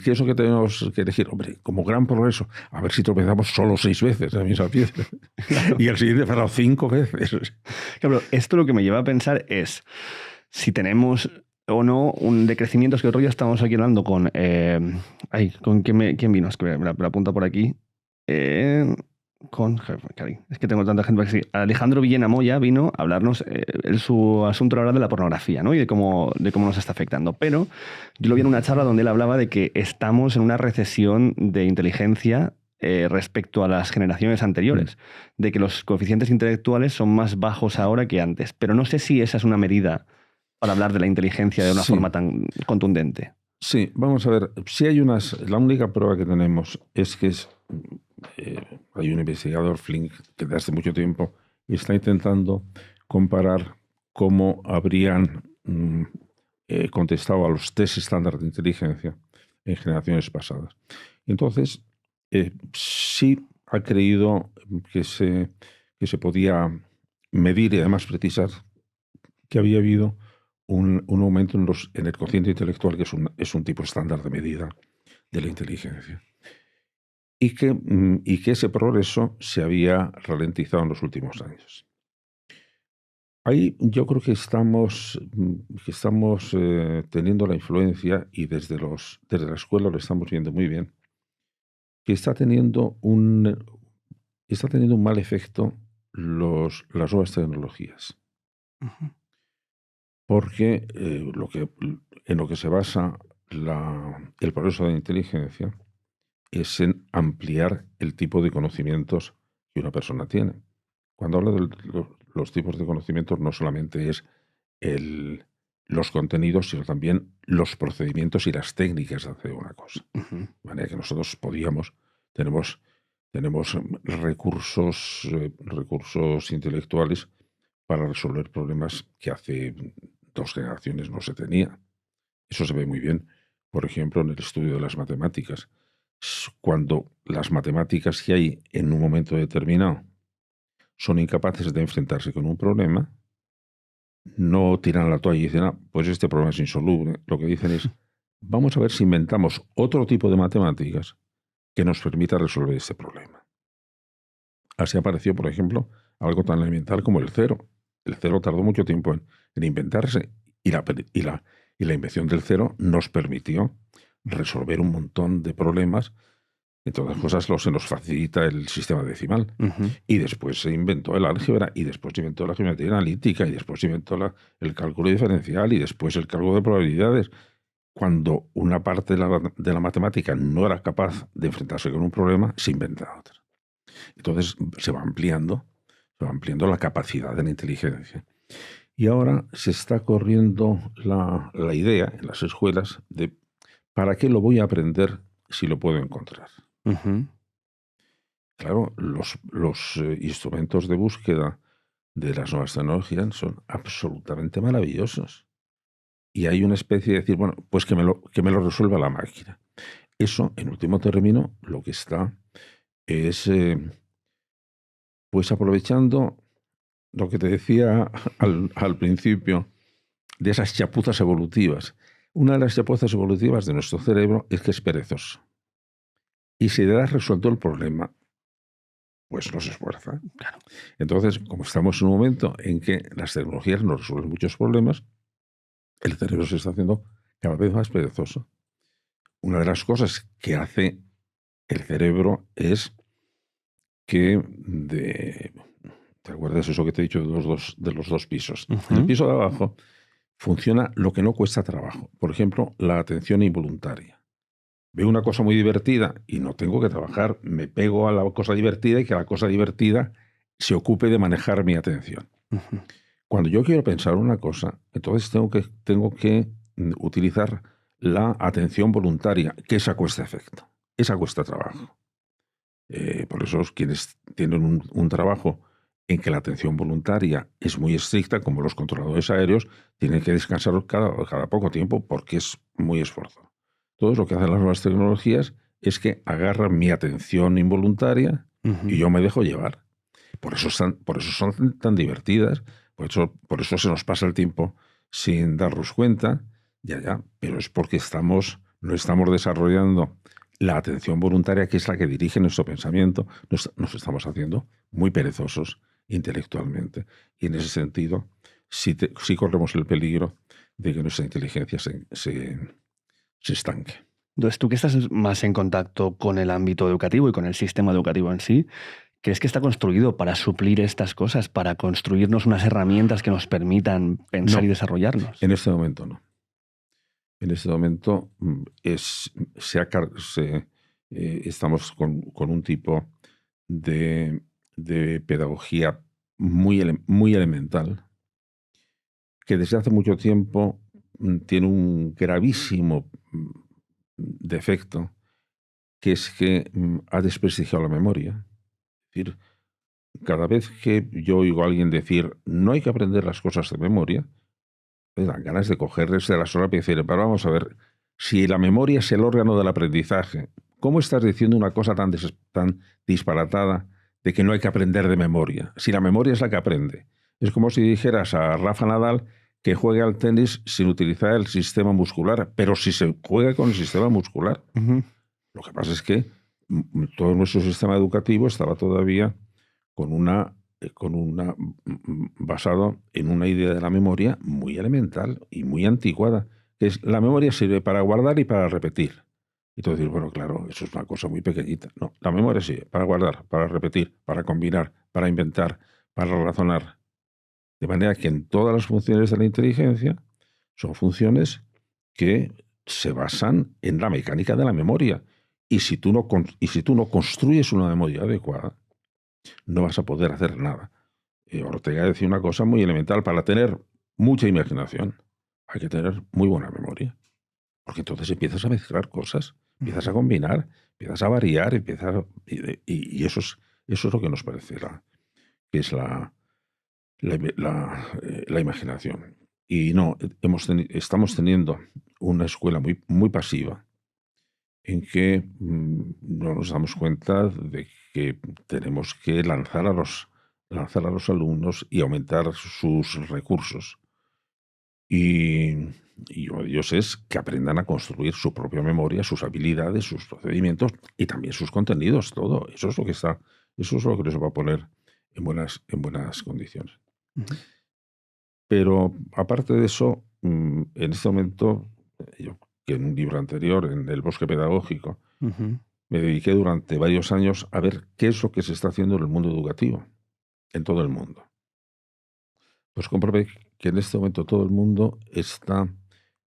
¿qué es lo que tenemos que elegir? Hombre, como gran progreso, a ver si tropezamos solo 6 veces en la misma piedra. Y el siguiente fará 5 veces. Claro, esto lo que me lleva a pensar es si tenemos o no un decrecimiento. Es que otro día estábamos aquí hablando con... ¿con quién vino? Es que me la apunta por aquí. Es que tengo tanta gente aquí. Alejandro Villena Moya vino a hablarnos, su asunto era hablar de la pornografía, ¿no? Y de cómo nos está afectando. Pero yo lo vi en una charla donde él hablaba de que estamos en una recesión de inteligencia respecto a las generaciones anteriores, de que los coeficientes intelectuales son más bajos ahora que antes. Pero no sé si esa es una medida para hablar de la inteligencia de una forma tan contundente. Sí, vamos a ver. Si hay la única prueba que tenemos es que hay un investigador, Flink, que desde hace mucho tiempo está intentando comparar cómo habrían contestado a los test estándar de inteligencia en generaciones pasadas. Entonces, sí ha creído que se podía medir y además precisar que había habido un aumento en el cociente intelectual, que es un tipo estándar de medida de la inteligencia. Y que ese progreso se había ralentizado en los últimos años. Ahí yo creo que estamos teniendo la influencia, y desde la escuela lo estamos viendo muy bien, que está teniendo un mal efecto las nuevas tecnologías. Uh-huh. Porque en lo que se basa el progreso de la inteligencia es en ampliar el tipo de conocimientos que una persona tiene. Cuando hablo de los tipos de conocimientos, no solamente es los contenidos, sino también los procedimientos y las técnicas de hacer una cosa. Uh-huh. De manera que nosotros tenemos recursos intelectuales para resolver problemas que hace 2 generaciones no se tenía. Eso se ve muy bien, por ejemplo, en el estudio de las matemáticas. Cuando las matemáticas que hay en un momento determinado son incapaces de enfrentarse con un problema, no tiran la toalla y dicen, pues este problema es insoluble. Lo que dicen es, vamos a ver si inventamos otro tipo de matemáticas que nos permita resolver este problema. Así apareció, por ejemplo, algo tan elemental como el cero. El cero tardó mucho tiempo en inventarse, y la invención del cero nos permitió resolver un montón de problemas. Entre otras cosas, se nos facilita el sistema decimal. Uh-huh. Y después se inventó el álgebra, y después se inventó la geometría analítica, y después se inventó el cálculo diferencial, y después el cálculo de probabilidades. Cuando una parte de la matemática no era capaz de enfrentarse con un problema, se inventa otra. Entonces se va ampliando la capacidad de la inteligencia. Y ahora se está corriendo la idea en las escuelas de ¿para qué lo voy a aprender si lo puedo encontrar? Uh-huh. Claro, los instrumentos de búsqueda de las nuevas tecnologías son absolutamente maravillosos. Y hay una especie de decir, bueno, pues que me lo resuelva la máquina. Eso, en último término, lo que está es pues aprovechando lo que te decía al principio, de esas chapuzas evolutivas. Una de las chapuzas evolutivas de nuestro cerebro es que es perezoso. Y si le das resuelto el problema, pues no se esfuerza. Claro. Entonces, como estamos en un momento en que las tecnologías nos resuelven muchos problemas, el cerebro se está haciendo cada vez más perezoso. Una de las cosas que hace el cerebro es que ¿te acuerdas eso que te he dicho de los dos pisos? Uh-huh. En el piso de abajo funciona lo que no cuesta trabajo. Por ejemplo, la atención involuntaria. Veo una cosa muy divertida y no tengo que trabajar, me pego a la cosa divertida y que la cosa divertida se ocupe de manejar mi atención. Uh-huh. Cuando yo quiero pensar una cosa, entonces tengo que utilizar la atención voluntaria, que esa cuesta efecto, esa cuesta trabajo. Por eso quienes tienen un trabajo en que la atención voluntaria es muy estricta, como los controladores aéreos, tienen que descansar cada poco tiempo porque es muy esfuerzo. Todo lo que hacen las nuevas tecnologías es que agarran mi atención involuntaria Uh-huh. y yo me dejo llevar. Por eso son tan divertidas, por eso se nos pasa el tiempo sin darnos cuenta, pero es porque no estamos desarrollando la atención voluntaria, que es la que dirige nuestro pensamiento. Nos estamos haciendo muy perezosos intelectualmente. Y en ese sentido, sí corremos el peligro de que nuestra inteligencia se estanque. Entonces, tú que estás más en contacto con el ámbito educativo y con el sistema educativo en sí, ¿Crees que está construido para suplir estas cosas, para construirnos unas herramientas que nos permitan pensar y desarrollarnos? En este momento no. En este momento estamos con un tipo de pedagogía muy elemental que desde hace mucho tiempo tiene un gravísimo defecto, que es que ha desprestigiado la memoria. Es decir, cada vez que yo oigo a alguien decir no hay que aprender las cosas de memoria, me dan ganas de cogerles de la solapa y decir, pero vamos a ver, si la memoria es el órgano del aprendizaje, ¿cómo estás diciendo una cosa tan disparatada de que no hay que aprender de memoria? Si la memoria es la que aprende. Es como si dijeras a Rafa Nadal que juegue al tenis sin utilizar el sistema muscular, pero si se juega con el sistema muscular. Uh-huh. Lo que pasa es que todo nuestro sistema educativo estaba todavía basado en una idea de la memoria muy elemental y muy anticuada, que es la memoria sirve para guardar y para repetir. Y tú dices, bueno, claro, eso es una cosa muy pequeñita. No, la memoria sirve para guardar, para repetir, para combinar, para inventar, para razonar. De manera que en todas las funciones de la inteligencia son funciones que se basan en la mecánica de la memoria. Y si tú no construyes una memoria adecuada, no vas a poder hacer nada. Ortega decía una cosa muy elemental: para tener mucha imaginación hay que tener muy buena memoria. Porque entonces empiezas a mezclar cosas, empiezas a combinar, empiezas a variar, y eso es lo que nos parece que es la imaginación. Y no, estamos teniendo una escuela muy pasiva, en que no nos damos cuenta de que tenemos que lanzar a los alumnos y aumentar sus recursos. Y Dios es que aprendan a construir su propia memoria, sus habilidades, sus procedimientos y también sus contenidos, todo. Eso es lo que les va a poner en buenas condiciones. Uh-huh. Pero aparte de eso, en este momento, yo, que en un libro anterior, en El bosque pedagógico, uh-huh, me dediqué durante varios años a ver qué es lo que se está haciendo en el mundo educativo, en todo el mundo. Pues comprobé que en este momento todo el mundo está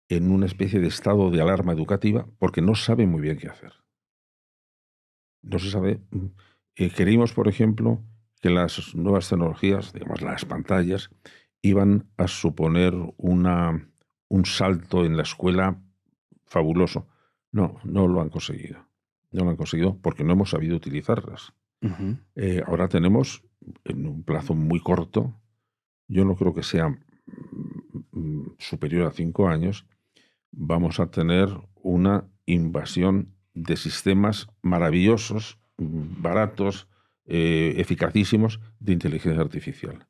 en una especie de estado de alarma educativa porque no sabe muy bien qué hacer. No se sabe. Creímos, por ejemplo, que las nuevas tecnologías, digamos las pantallas, iban a suponer un salto en la escuela fabuloso. No lo han conseguido. No lo han conseguido porque no hemos sabido utilizarlas. uh-huh. Ahora tenemos, en un plazo muy corto, yo no creo que sea superior a 5 años, vamos a tener una invasión de sistemas maravillosos, baratos, eficacísimos de inteligencia artificial.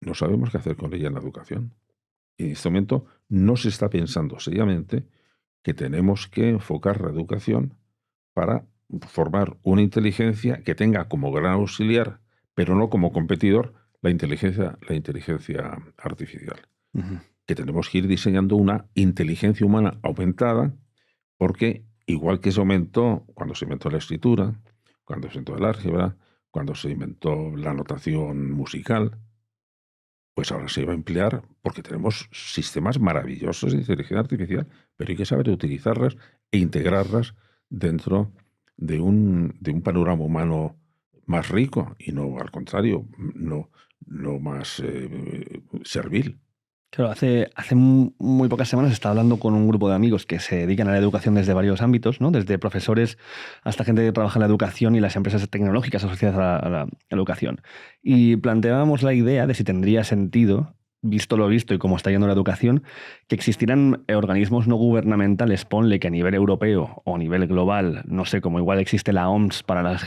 No sabemos qué hacer con ella en la educación. En este momento no se está pensando seriamente que tenemos que enfocar la educación para formar una inteligencia que tenga como gran auxiliar, pero no como competidor, la inteligencia artificial. Uh-huh. Que tenemos que ir diseñando una inteligencia humana aumentada, porque igual que se aumentó cuando se inventó la escritura, cuando se inventó el álgebra, cuando se inventó la notación musical, pues ahora se va a emplear porque tenemos sistemas maravillosos de inteligencia artificial, pero hay que saber utilizarlas e integrarlas dentro de un panorama humano más rico y no, al contrario, no más servil. Claro, hace muy pocas semanas estaba hablando con un grupo de amigos que se dedican a la educación desde varios ámbitos, ¿no? Desde profesores hasta gente que trabaja en la educación y las empresas tecnológicas asociadas a la educación. Y planteábamos la idea de si tendría sentido, visto lo visto y cómo está yendo la educación, que existieran organismos no gubernamentales, ponle que a nivel europeo o a nivel global, no sé, como igual existe la OMS para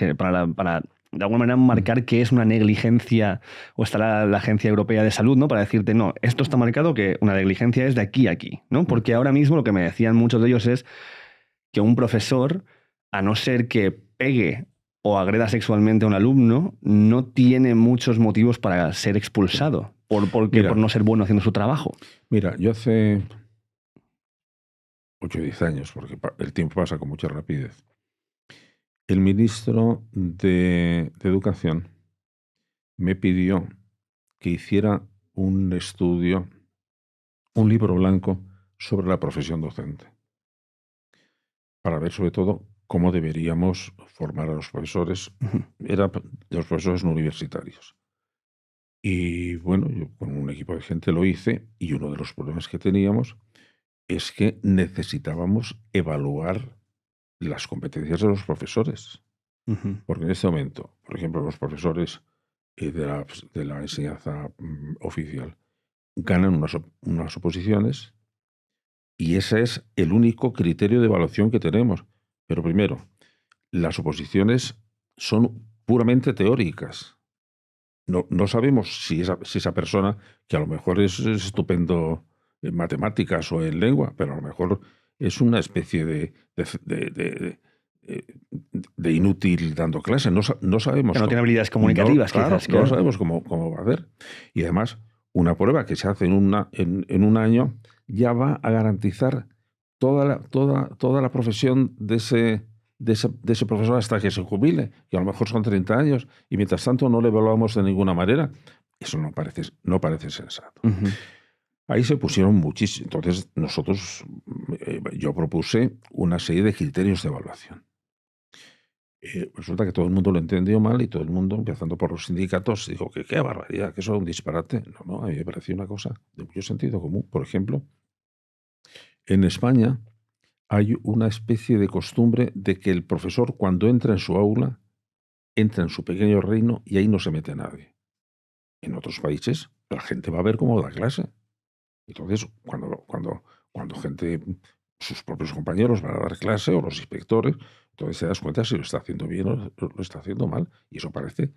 de alguna manera marcar qué es una negligencia, o está la Agencia Europea de Salud, ¿no? Para decirte, no, esto está marcado que una negligencia es de aquí a aquí, ¿no? Porque ahora mismo lo que me decían muchos de ellos es que un profesor, a no ser que pegue o agreda sexualmente a un alumno, no tiene muchos motivos para ser expulsado por no ser bueno haciendo su trabajo. Mira, yo hace 8 o 10 años, porque el tiempo pasa con mucha rapidez, el ministro de Educación me pidió que hiciera un estudio, un libro blanco sobre la profesión docente, para ver sobre todo cómo deberíamos formar a los profesores, era de los profesores no universitarios. Y bueno, yo con un equipo de gente lo hice, y uno de los problemas que teníamos es que necesitábamos evaluar las competencias de los profesores. Porque en este momento, por ejemplo, los profesores de la enseñanza oficial ganan unas oposiciones, y ese es el único criterio de evaluación que tenemos. Pero primero, las oposiciones son puramente teóricas. No sabemos si esa persona, que a lo mejor es estupendo en matemáticas o en lengua, pero a lo mejor es una especie de inútil dando clase. No sabemos Que no cómo. tiene habilidades comunicativas, Claro, quizás. no sabemos cómo va a hacer. Y además, una prueba que se hace en un año ya va a garantizar toda la profesión de ese profesor hasta que se jubile, que a lo mejor son 30 años, y mientras tanto no le evaluamos de ninguna manera. Eso no parece sensato. Ahí se pusieron muchísimos. Entonces, yo propuse una serie de criterios de evaluación. Resulta que todo el mundo lo entendió mal, y todo el mundo, empezando por los sindicatos, dijo que qué barbaridad, que eso es un disparate. No, a mí me pareció una cosa de mucho sentido común. Por ejemplo, en España hay una especie de costumbre de que el profesor, cuando entra en su aula, entra en su pequeño reino y ahí no se mete nadie. En otros países la gente va a ver cómo da clase. Entonces, cuando gente, sus propios compañeros van a dar clase, o los inspectores, entonces te das cuenta si lo está haciendo bien o lo está haciendo mal. Y eso parece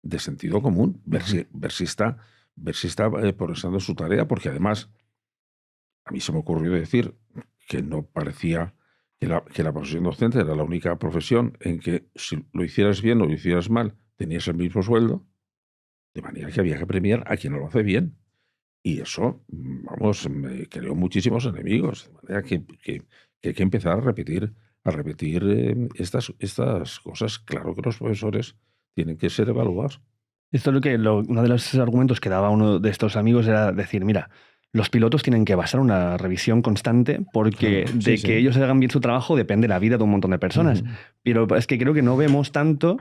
de sentido común, ver si está progresando su tarea, porque además a mí se me ocurrió decir que no parecía que la profesión docente era la única profesión en que, si lo hicieras bien o lo hicieras mal, tenías el mismo sueldo, de manera que había que premiar a quien no lo hace bien. Y eso, vamos, me creó muchísimos enemigos, de manera que hay que empezar a repetir estas cosas. Claro que los profesores tienen que ser evaluados. Esto es uno de los argumentos que daba uno de estos amigos era decir, mira, los pilotos tienen que basar una revisión constante, porque Claro, de sí. que ellos hagan bien su trabajo depende la vida de un montón de personas. Pero es que creo que no vemos tanto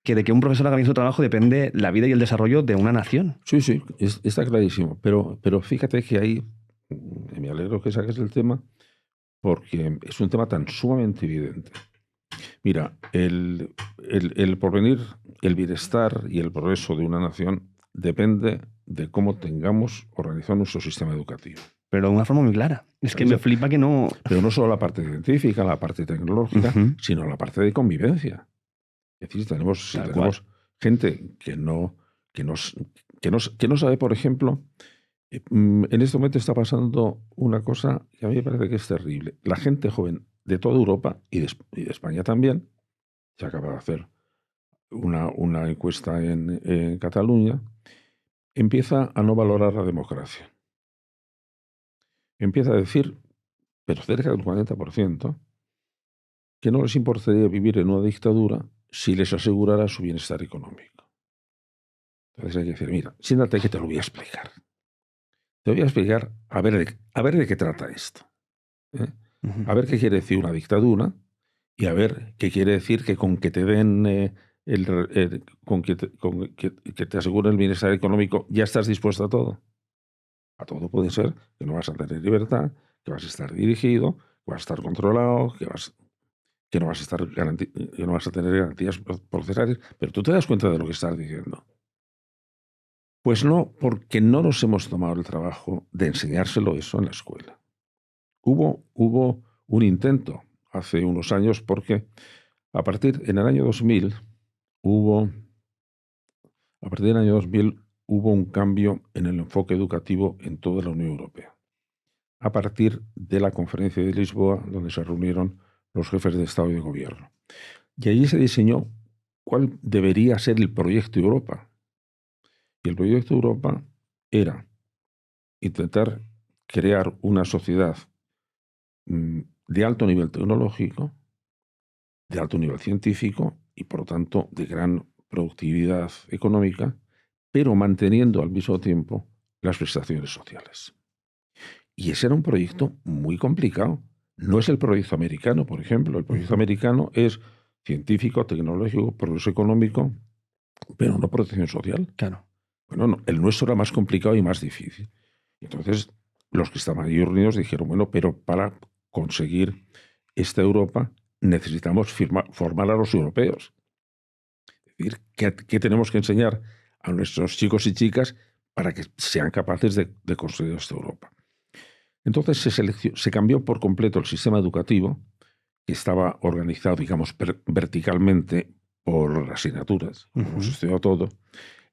que de que un profesor haga bien su trabajo depende la vida y el desarrollo de una nación. Sí, está clarísimo. Pero fíjate que ahí, me alegro que saques el tema, porque es un tema tan sumamente evidente. Mira, el porvenir, el bienestar y el progreso de una nación depende de cómo tengamos organizado nuestro sistema educativo. Pero de una forma muy clara. Es que me flipa que no... Pero no solo la parte científica, la parte tecnológica, sino la parte de convivencia. Es decir, tenemos gente que no sabe, por ejemplo, en este momento está pasando una cosa que a mí me parece que es terrible. La gente joven de toda Europa y de España también, se acaba de hacer una encuesta en Cataluña, empieza a no valorar la democracia. Empieza a decir, pero cerca del 40%, que no les importaría vivir en una dictadura si les asegurara su bienestar económico. Entonces hay que decir, mira, siéntate que te lo voy a explicar. Te voy a explicar a ver de qué trata esto. A ver qué quiere decir una dictadura, y a ver qué quiere decir que con que te den que te aseguren el bienestar económico ya estás dispuesto a todo. A todo puede ser que no vas a tener libertad, que vas a estar dirigido, que vas a estar controlado, que no vas a tener garantías procesales. Pero tú te das cuenta de lo que estás diciendo. Pues no, porque no nos hemos tomado el trabajo de enseñárselo eso en la escuela. Hubo un intento hace unos años, porque en el año 2000 hubo un cambio en el enfoque educativo en toda la Unión Europea. A partir de la Conferencia de Lisboa, donde se reunieron los jefes de Estado y de Gobierno. Y allí se diseñó cuál debería ser el proyecto Europa. Y el proyecto Europa era intentar crear una sociedad de alto nivel tecnológico, de alto nivel científico y, por lo tanto, de gran productividad económica, pero manteniendo al mismo tiempo las prestaciones sociales. Y ese era un proyecto muy complicado. No es el proyecto americano, por ejemplo. El proyecto americano es científico, tecnológico, progreso económico, pero no protección social. Claro. Bueno, no, el nuestro era más complicado y más difícil. Entonces, los que estaban ahí reunidos dijeron, bueno, pero para conseguir esta Europa necesitamos formar a los europeos. Es decir, ¿qué tenemos que enseñar a nuestros chicos y chicas para que sean capaces de construir esta Europa? Entonces se cambió por completo el sistema educativo, que estaba organizado, digamos, verticalmente por asignaturas, hemos estudiado todo,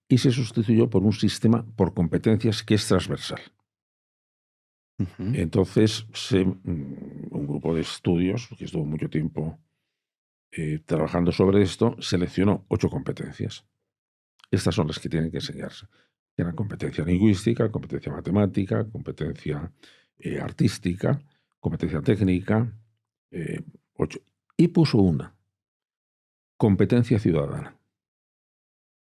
y se sustituyó por un sistema por competencias que es transversal. Entonces, un grupo de estudios, que estuvo mucho tiempo trabajando sobre esto, seleccionó 8 competencias. Estas son las que tienen que enseñarse. Eran competencia lingüística, competencia matemática, competencia artística, competencia técnica, 8. Y puso una, competencia ciudadana.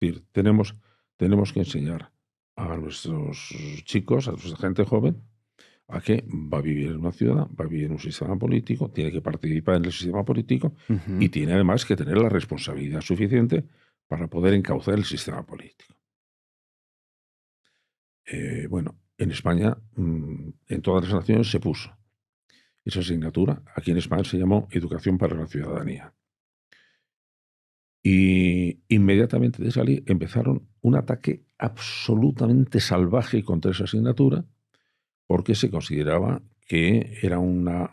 Es decir, tenemos que enseñar a nuestros chicos, a nuestra gente joven, a que va a vivir en una ciudad, va a vivir en un sistema político, tiene que participar en el sistema político y tiene además que tener la responsabilidad suficiente para poder encauzar el sistema político. Bueno, en España, en todas las naciones se puso esa asignatura. Aquí en España se llamó Educación para la Ciudadanía. Y inmediatamente de salir empezaron un ataque absolutamente salvaje contra esa asignatura, porque se consideraba que era un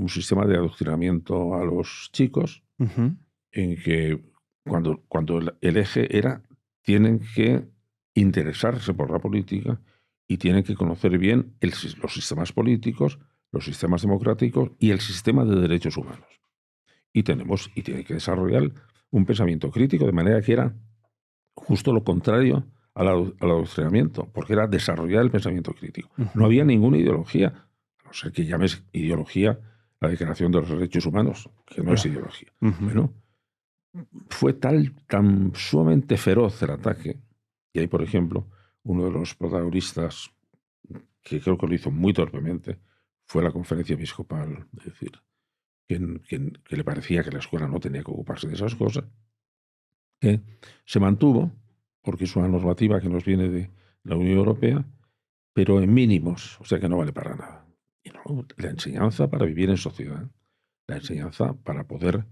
sistema de adoctrinamiento a los chicos, en que cuando el eje era, tienen que interesarse por la política y tienen que conocer bien los sistemas políticos, los sistemas democráticos y el sistema de derechos humanos. Y tienen que desarrollar un pensamiento crítico, de manera que era justo lo contrario al adoctrinamiento, porque era desarrollar el pensamiento crítico. No había ninguna ideología, a no ser que llames ideología la Declaración de los Derechos Humanos, que no es ideología. Bueno, fue tan sumamente feroz el ataque, y ahí, por ejemplo, uno de los protagonistas, que creo que lo hizo muy torpemente, fue la Conferencia Episcopal, es decir, que le parecía que la escuela no tenía que ocuparse de esas cosas, que se mantuvo, porque es una normativa que nos viene de la Unión Europea, pero en mínimos, o sea que no vale para nada. Y no, la enseñanza para vivir en sociedad, la enseñanza para poder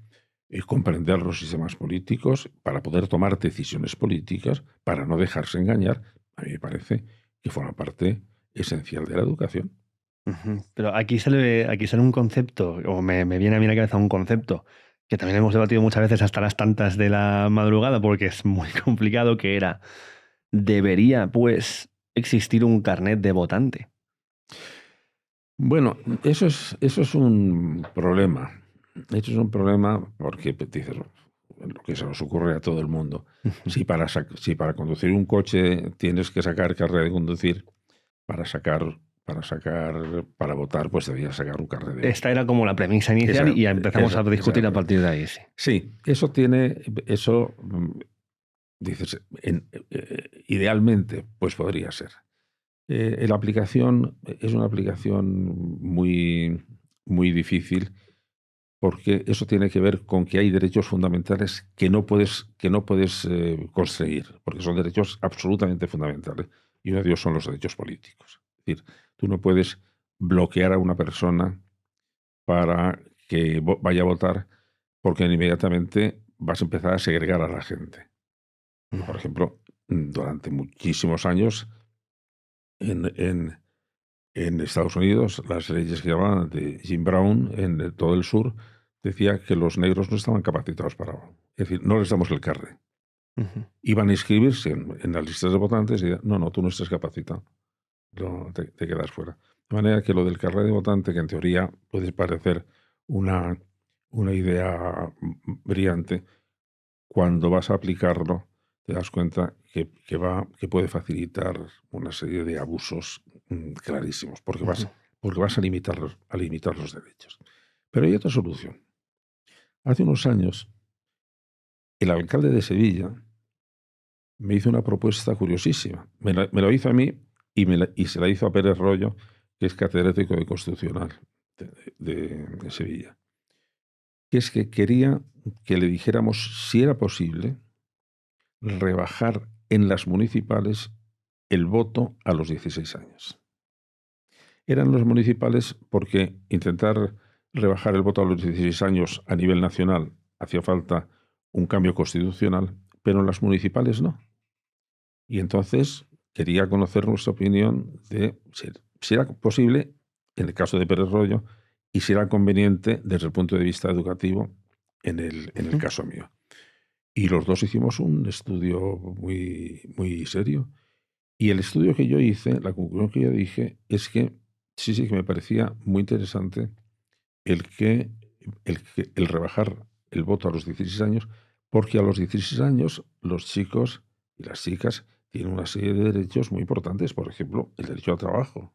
comprender los sistemas políticos, para poder tomar decisiones políticas, para no dejarse engañar, a mí me parece que forma parte esencial de la educación. Pero aquí sale un concepto, o me viene a mí a la cabeza un concepto, que también hemos debatido muchas veces hasta las tantas de la madrugada, porque es muy complicado, que era, ¿debería, pues, existir un carnet de votante? Bueno, eso es un problema. Eso es un problema porque dices, lo que se nos ocurre a todo el mundo. Si para conducir un coche tienes que sacar carnet de conducir, para votar, pues deberías sacar un carnet de voto. Esta era como la premisa inicial y empezamos a discutir a partir de ahí. Sí, dices, idealmente, pues podría ser. La aplicación es una aplicación muy, muy difícil, porque eso tiene que ver con que hay derechos fundamentales que no puedes conseguir, porque son derechos absolutamente fundamentales. Y uno de ellos son los derechos políticos. Es decir, tú no puedes bloquear a una persona para que vaya a votar, porque inmediatamente vas a empezar a segregar a la gente. Por ejemplo, durante muchísimos años en Estados Unidos, las leyes que llamaban de Jim Brown en todo el sur, decía que los negros no estaban capacitados para... Es decir, no les damos el carnet. Iban a inscribirse en las listas de votantes y no, tú no estás capacitado. Te quedas fuera. De manera que lo del carnet de votante, que en teoría puede parecer una idea brillante, cuando vas a aplicarlo te das cuenta que puede facilitar una serie de abusos clarísimos, porque vas a limitar los derechos. Pero hay otra solución. Hace unos años, el alcalde de Sevilla me hizo una propuesta curiosísima. Me lo hizo a mí y se la hizo a Pérez Royo, que es catedrático de Constitucional de Sevilla. Que es que quería que le dijéramos si era posible rebajar en las municipales el voto a los 16 años. Eran los municipales porque intentar rebajar el voto a los 16 años a nivel nacional hacía falta un cambio constitucional, pero en las municipales no. Y entonces quería conocer nuestra opinión de si era posible, en el caso de Pérez Royo, y si era conveniente desde el punto de vista educativo en el caso mío. Y los dos hicimos un estudio muy, muy serio. Y el estudio que yo hice, la conclusión que yo dije, es que sí que me parecía muy interesante el rebajar el voto a los 16 años, porque a los 16 años los chicos y las chicas tienen una serie de derechos muy importantes. Por ejemplo, el derecho al trabajo,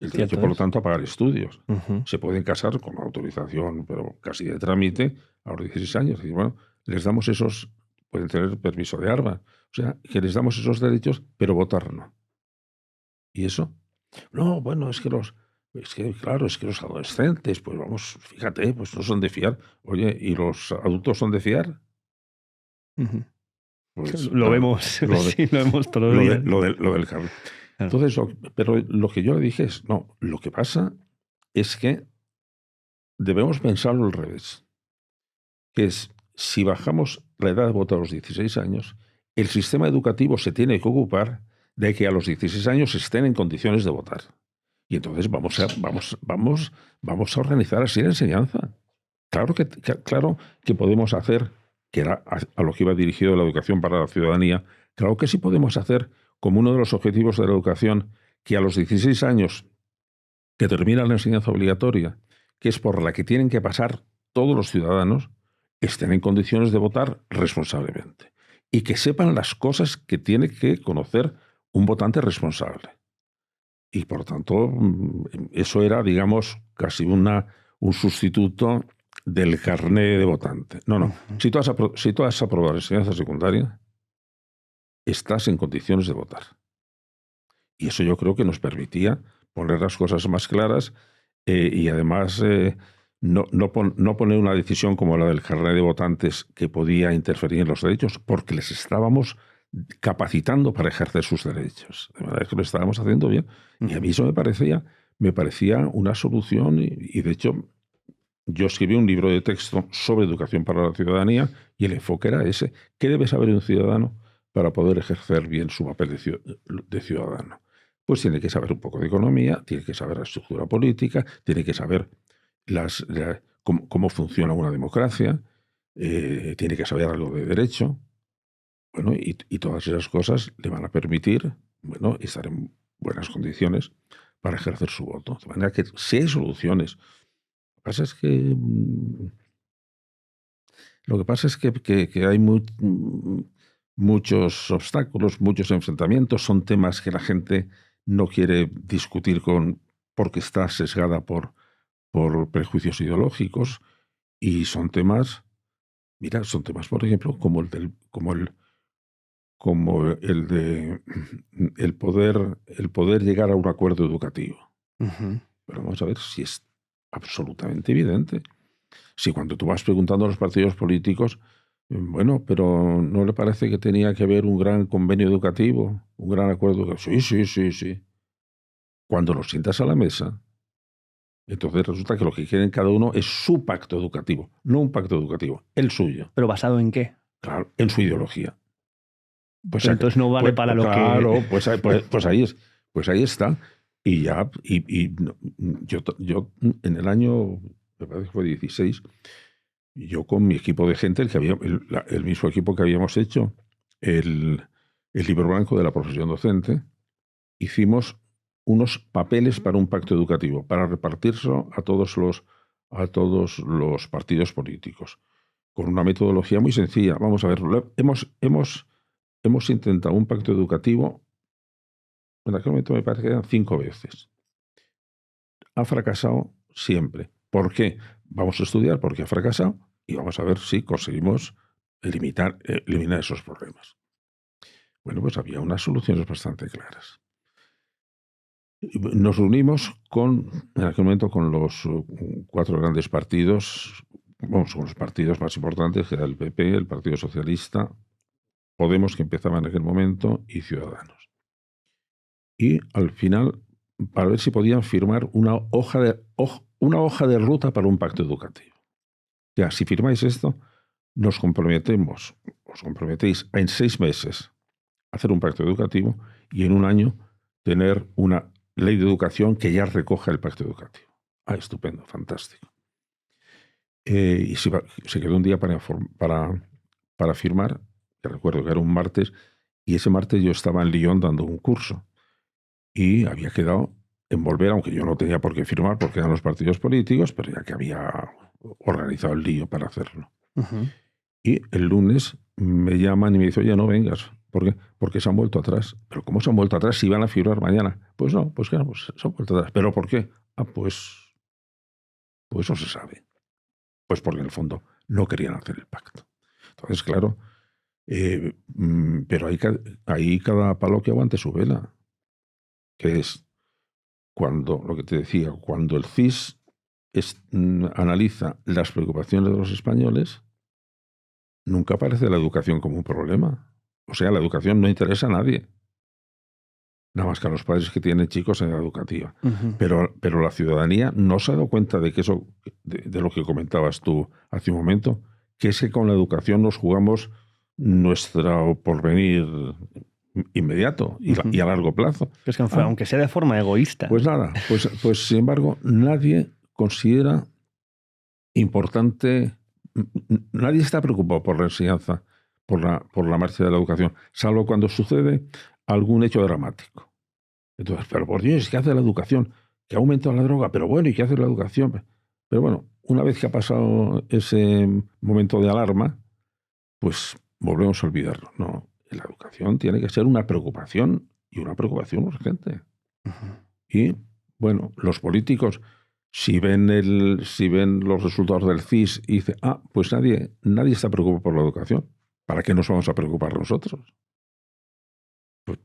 el derecho, por lo tanto, a pagar estudios. Se pueden casar con autorización, pero casi de trámite, a los 16 años. Y bueno, les damos esos, pueden tener permiso de arma. O sea, que les damos esos derechos, pero votar no. ¿Y eso? No, bueno, es que los adolescentes, pues vamos, fíjate, pues no son de fiar. Oye, ¿y los adultos son de fiar? Pues lo claro, vemos, sí, lo vemos todos los días. Lo del cable. Claro. Entonces, pero lo que yo le dije es, no, lo que pasa es que debemos pensarlo al revés, que es, si bajamos la edad de voto a los 16 años, el sistema educativo se tiene que ocupar de que a los 16 años estén en condiciones de votar. Y entonces vamos a organizar así la enseñanza. Claro que podemos hacer, que era a lo que iba dirigido la educación para la ciudadanía, claro que sí podemos hacer como uno de los objetivos de la educación que a los 16 años que termina la enseñanza obligatoria, que es por la que tienen que pasar todos los ciudadanos, estén en condiciones de votar responsablemente y que sepan las cosas que tiene que conocer un votante responsable. Y por tanto, eso era, digamos, casi un sustituto del carné de votante. No. Si tú has aprobado la enseñanza secundaria, estás en condiciones de votar. Y eso yo creo que nos permitía poner las cosas más claras y además no poner una decisión como la del carné de votantes que podía interferir en los derechos, porque les estábamos capacitando para ejercer sus derechos. De manera que lo estábamos haciendo bien. Y a mí eso me parecía una solución y de hecho yo escribí un libro de texto sobre educación para la ciudadanía y el enfoque era ese. ¿Qué debe saber un ciudadano para poder ejercer bien su papel de ciudadano? Pues tiene que saber un poco de economía, tiene que saber la estructura política, tiene que saber cómo funciona una democracia, tiene que saber algo de derecho. Bueno, y todas esas cosas le van a permitir, bueno, estar en buenas condiciones para ejercer su voto. De manera que sí hay soluciones. Lo que pasa es que hay muchos obstáculos, muchos enfrentamientos. Son temas que la gente no quiere discutir porque está sesgada por prejuicios ideológicos. Y son temas, por ejemplo, como el poder llegar a un acuerdo educativo. Pero vamos a ver si es absolutamente evidente. Si cuando tú vas preguntando a los partidos políticos, bueno, pero ¿no le parece que tenía que haber un gran convenio educativo, un gran acuerdo educativo? Sí. Cuando los sientas a la mesa, entonces resulta que lo que quieren cada uno es su pacto educativo, no un pacto educativo, el suyo. ¿Pero basado en qué? Claro, en su ideología. Pues entonces no vale para lo que... Pues ahí está. Y ya, yo en el año, me parece que fue 16, yo con mi equipo de gente, el mismo equipo que habíamos hecho el libro blanco de la profesión docente, hicimos unos papeles para un pacto educativo, para repartirlo a todos los partidos políticos, con una metodología muy sencilla. Vamos a ver, hemos intentado un pacto educativo, en aquel momento me parece que eran 5 veces. Ha fracasado siempre. ¿Por qué? vamos a estudiar por qué ha fracasado y vamos a ver si conseguimos eliminar esos problemas. Bueno, pues había unas soluciones bastante claras. Nos reunimos en aquel momento con los 4 grandes partidos, vamos, con los partidos más importantes, que era el PP, el Partido Socialista, Podemos, que empezaba en aquel momento, y Ciudadanos. Y al final, para ver si podían firmar una hoja de ruta para un pacto educativo. Ya, si firmáis esto, os comprometéis en 6 meses a hacer un pacto educativo y en un año tener una ley de educación que ya recoja el pacto educativo. Estupendo, fantástico. Y se quedó un día para firmar, que recuerdo que era un martes, y ese martes yo estaba en Lyon dando un curso y había quedado en volver, aunque yo no tenía por qué firmar porque eran los partidos políticos, pero ya que había organizado el lío para hacerlo. Uh-huh. Y el lunes me llaman y me dicen, oye, no vengas. ¿Por qué? Porque se han vuelto atrás. ¿Pero cómo se han vuelto atrás si van a firmar mañana? Pues no, pues claro, pues se han vuelto atrás. ¿Pero por qué? Pues no se sabe. Pues porque en el fondo no querían hacer el pacto. Entonces, claro, pero ahí cada palo que aguante su vela. Que es lo que te decía, cuando el CIS analiza las preocupaciones de los españoles, nunca aparece la educación como un problema. O sea, la educación no interesa a nadie. Nada más que a los padres que tienen chicos en edad educativa. Uh-huh. Pero la ciudadanía no se ha dado cuenta de que eso, de lo que comentabas tú hace un momento, que es que con la educación nos jugamos nuestro porvenir inmediato y a largo plazo. Es que aunque sea de forma egoísta. Pues nada, pues sin embargo, nadie considera importante, nadie está preocupado por la enseñanza, por la marcha de la educación, salvo cuando sucede algún hecho dramático. Entonces, pero por Dios, ¿qué hace la educación? Que ha aumentado la droga, pero bueno, ¿y qué hace la educación? Pero bueno, una vez que ha pasado ese momento de alarma, pues volvemos a olvidarlo. No, la educación tiene que ser una preocupación y una preocupación urgente. Uh-huh. Y bueno, los políticos, si ven los resultados del CIS y dicen, pues nadie está preocupado por la educación, ¿para qué nos vamos a preocupar nosotros?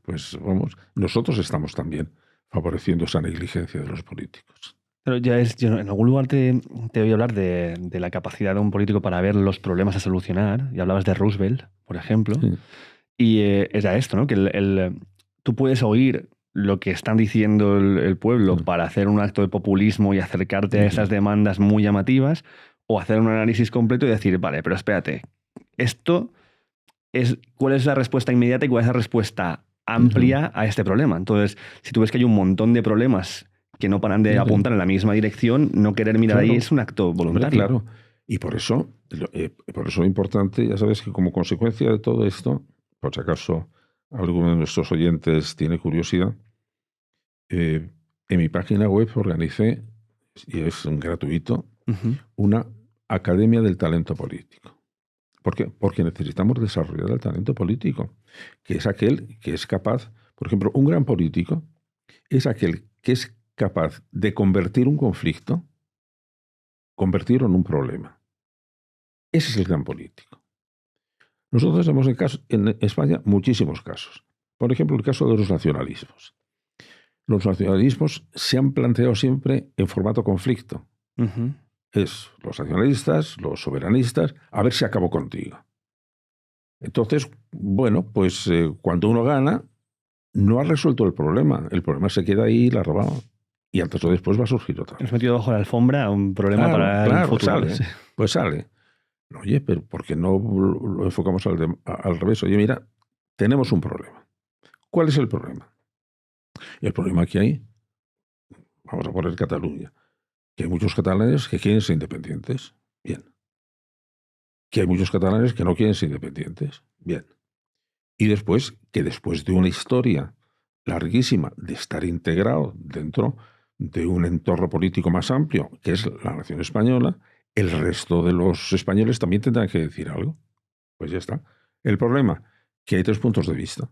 Pues vamos, nosotros estamos también favoreciendo esa negligencia de los políticos. Pero yo en algún lugar te oí hablar de la capacidad de un político para ver los problemas a solucionar, y hablabas de Roosevelt, por ejemplo, Sí. Y era esto, ¿no? Que tú puedes oír lo que están diciendo el pueblo para hacer un acto de populismo y acercarte a esas demandas muy llamativas, o hacer un análisis completo y decir, vale, pero espérate, ¿cuál es la respuesta inmediata y cuál es la respuesta amplia a este problema? Entonces, si tú ves que hay un montón de problemas que no paran de apuntar en la misma dirección, no querer mirar ahí es un acto voluntario. Claro, y por eso lo importante, ya sabes que como consecuencia de todo esto, por si acaso alguno de nuestros oyentes tiene curiosidad, en mi página web organicé, y es gratuito, una Academia del Talento Político. ¿Por qué? Porque necesitamos desarrollar el talento político, que es aquel que es capaz, por ejemplo, un gran político es aquel que es capaz de convertir un conflicto, convertirlo en un problema. Ese es el gran político. Nosotros tenemos en España muchísimos casos. Por ejemplo, el caso de los nacionalismos. Los nacionalismos se han planteado siempre en formato conflicto. Uh-huh. Es los nacionalistas, los soberanistas, a ver si acabo contigo. Entonces, bueno, pues cuando uno gana, no ha resuelto el problema se queda ahí larvado. Y antes o después va a surgir otra vez. Has metido bajo la alfombra un problema para el futuro. Pues sale. Oye, pero ¿por qué no lo enfocamos al revés? Oye, mira, tenemos un problema. ¿Cuál es el problema? El problema que hay, vamos a poner Cataluña, que hay muchos catalanes que quieren ser independientes. Bien. Que hay muchos catalanes que no quieren ser independientes. Bien. Y después de una historia larguísima de estar integrado dentro de un entorno político más amplio, que es la nación española, el resto de los españoles también tendrán que decir algo. Pues ya está. El problema, que hay 3 puntos de vista.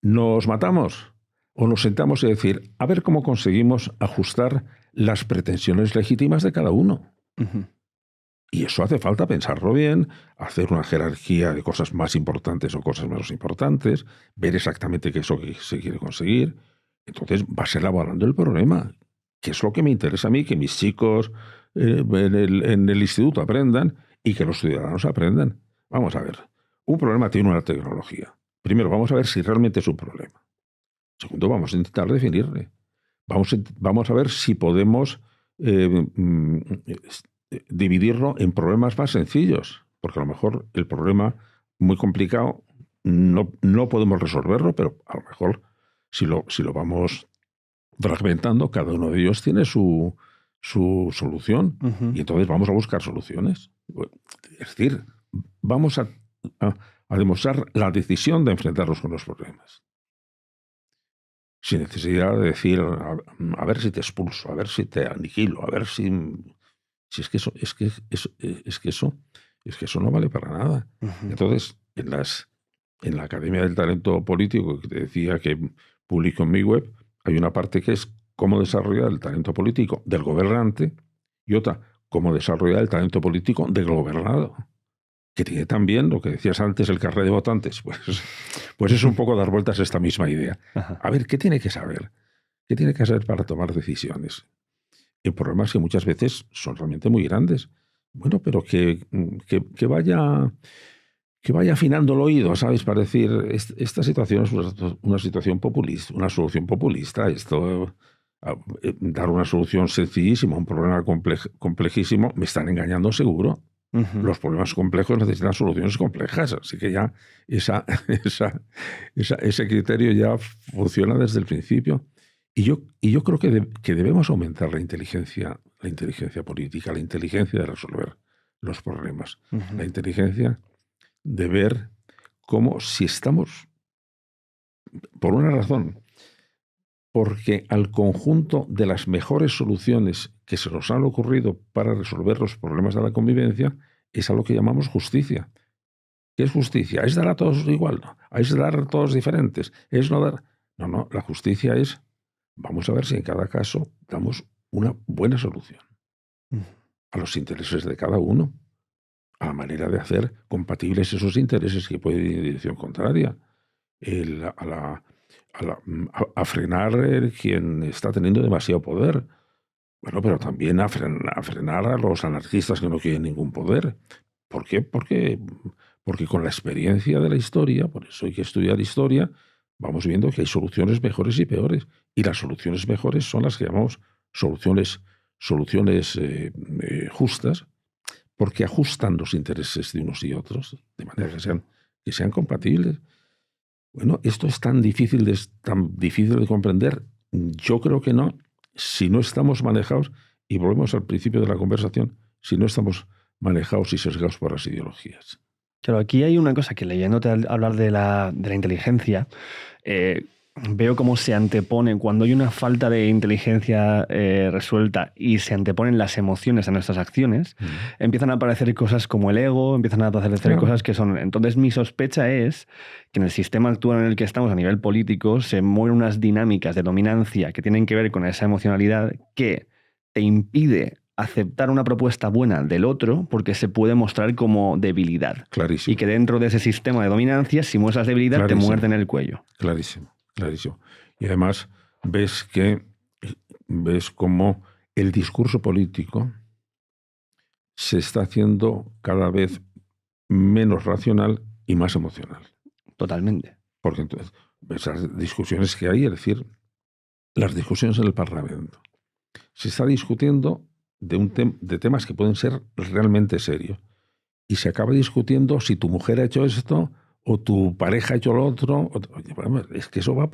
¿Nos matamos o nos sentamos y decir, a ver cómo conseguimos ajustar las pretensiones legítimas de cada uno? Y eso hace falta pensarlo bien, hacer una jerarquía de cosas más importantes o cosas menos importantes, ver exactamente qué es lo que se quiere conseguir. Entonces vas elaborando el problema, que es lo que me interesa a mí, que mis chicos en el instituto aprendan y que los ciudadanos aprendan. Vamos a ver, un problema tiene una tecnología. Primero, vamos a ver si realmente es un problema. Segundo, vamos a intentar definirle. Vamos a ver si podemos dividirlo en problemas más sencillos, porque a lo mejor el problema muy complicado no podemos resolverlo, pero a lo mejor si lo vamos fragmentando, cada uno de ellos tiene su solución y entonces vamos a buscar soluciones. Es decir, vamos a demostrar la decisión de enfrentarnos con los problemas. Sin necesidad de decir, a ver si te expulso, a ver si te aniquilo, a ver si es que eso no vale para nada. Entonces, en la Academia del Talento Político, que te decía que publico en mi web, hay una parte que es cómo desarrollar el talento político del gobernante y otra, cómo desarrollar el talento político del gobernado, que tiene también, lo que decías antes, el carnet de votantes. Pues es un poco dar vueltas a esta misma idea. A ver, ¿qué tiene que saber? ¿Qué tiene que saber para tomar decisiones? El problema es que muchas veces son realmente muy grandes. Bueno, pero que vaya afinando el oído, ¿sabes? Para decir, esta situación es una situación populista, una solución populista. Esto, dar una solución sencillísima a un problema complejísimo, me están engañando seguro. Los problemas complejos necesitan soluciones complejas, así que ya ese criterio ya funciona desde el principio. Y yo creo que debemos aumentar la inteligencia política, la inteligencia de resolver los problemas, la inteligencia de ver cómo, si estamos, por una razón, porque al conjunto de las mejores soluciones que se nos han ocurrido para resolver los problemas de la convivencia es a lo que llamamos justicia. ¿Qué es justicia? ¿Es dar a todos igual? No. ¿Es dar a todos diferentes? ¿Es no dar? No, la justicia es, vamos a ver si en cada caso damos una buena solución a los intereses de cada uno, a la manera de hacer compatibles esos intereses que pueden ir en dirección contraria, a frenar quien está teniendo demasiado poder. Bueno, pero también a frenar a los anarquistas que no quieren ningún poder. ¿Por qué? Porque con la experiencia de la historia, por eso hay que estudiar historia, vamos viendo que hay soluciones mejores y peores. Y las soluciones mejores son las que llamamos soluciones justas, porque ajustan los intereses de unos y otros, de manera que sean compatibles. Bueno, esto es tan difícil de comprender. Yo creo que no, si no estamos manejados, y volvemos al principio de la conversación, si no estamos manejados y sesgados por las ideologías. Claro, aquí hay una cosa que leyéndote hablar de la inteligencia, veo cómo se antepone, cuando hay una falta de inteligencia resuelta y se anteponen las emociones a nuestras acciones, empiezan a aparecer cosas como el ego, empiezan a aparecer cosas que son... Entonces mi sospecha es que en el sistema actual en el que estamos a nivel político se mueven unas dinámicas de dominancia que tienen que ver con esa emocionalidad que te impide aceptar una propuesta buena del otro porque se puede mostrar como debilidad. Clarísimo. Y que dentro de ese sistema de dominancia, si muestras debilidad, Clarísimo. te muerden el cuello. Clarísimo. Y además ves cómo el discurso político se está haciendo cada vez menos racional y más emocional. Totalmente. Porque entonces, esas discusiones que hay, es decir, las discusiones en el Parlamento, se está discutiendo de temas que pueden ser realmente serios. Y se acaba discutiendo si tu mujer ha hecho esto o tu pareja ha hecho lo otro. Es que eso va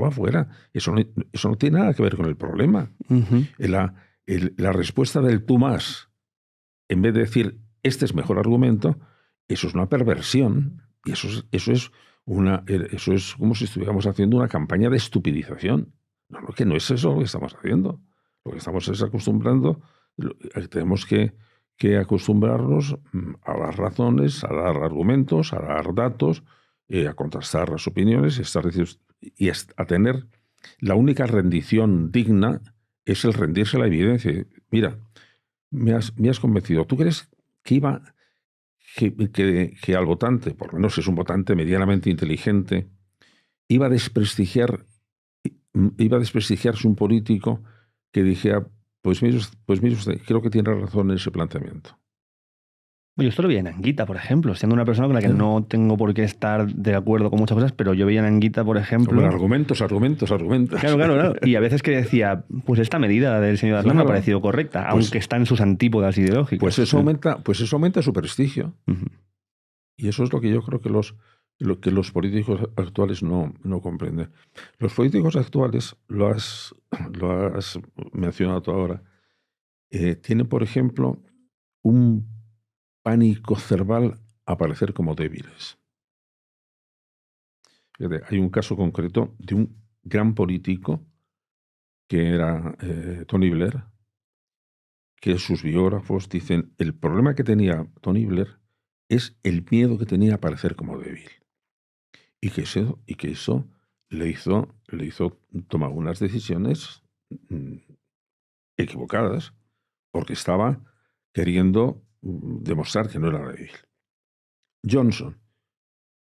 afuera. Eso no tiene nada que ver con el problema. La respuesta del tú más, en vez de decir este es mejor argumento, eso es una perversión. Y eso es como si estuviéramos haciendo una campaña de estupidización. No, que no es eso lo que estamos haciendo. Lo que estamos es acostumbrando, tenemos que acostumbrarnos a dar razones, a dar argumentos, a dar datos, a contrastar las opiniones y a tener la única rendición digna es el rendirse a la evidencia. Mira, me has convencido. ¿Tú crees que que al votante, por lo menos si es un votante medianamente inteligente, iba a desprestigiarse un político que dijera, pues mire usted, creo que tiene razón en ese planteamiento? Yo esto lo veía en Anguita, por ejemplo, siendo una persona con la que no tengo por qué estar de acuerdo con muchas cosas, pero yo veía en Anguita, por ejemplo... Bueno, argumentos. Claro. Y a veces que decía, pues esta medida del señor Aznar me ha parecido correcta, pues, aunque está en sus antípodas ideológicas. Pues eso aumenta su prestigio. Uh-huh. Y eso es lo que yo creo que los políticos actuales no comprenden. Los políticos actuales, lo has mencionado tú ahora, tienen, por ejemplo, un pánico cerval a parecer como débiles. Fíjate, hay un caso concreto de un gran político que era Tony Blair, que sus biógrafos dicen el problema que tenía Tony Blair es el miedo que tenía a parecer como débil. Y que eso le hizo tomar unas decisiones equivocadas, porque estaba queriendo demostrar que no era débil. Johnson,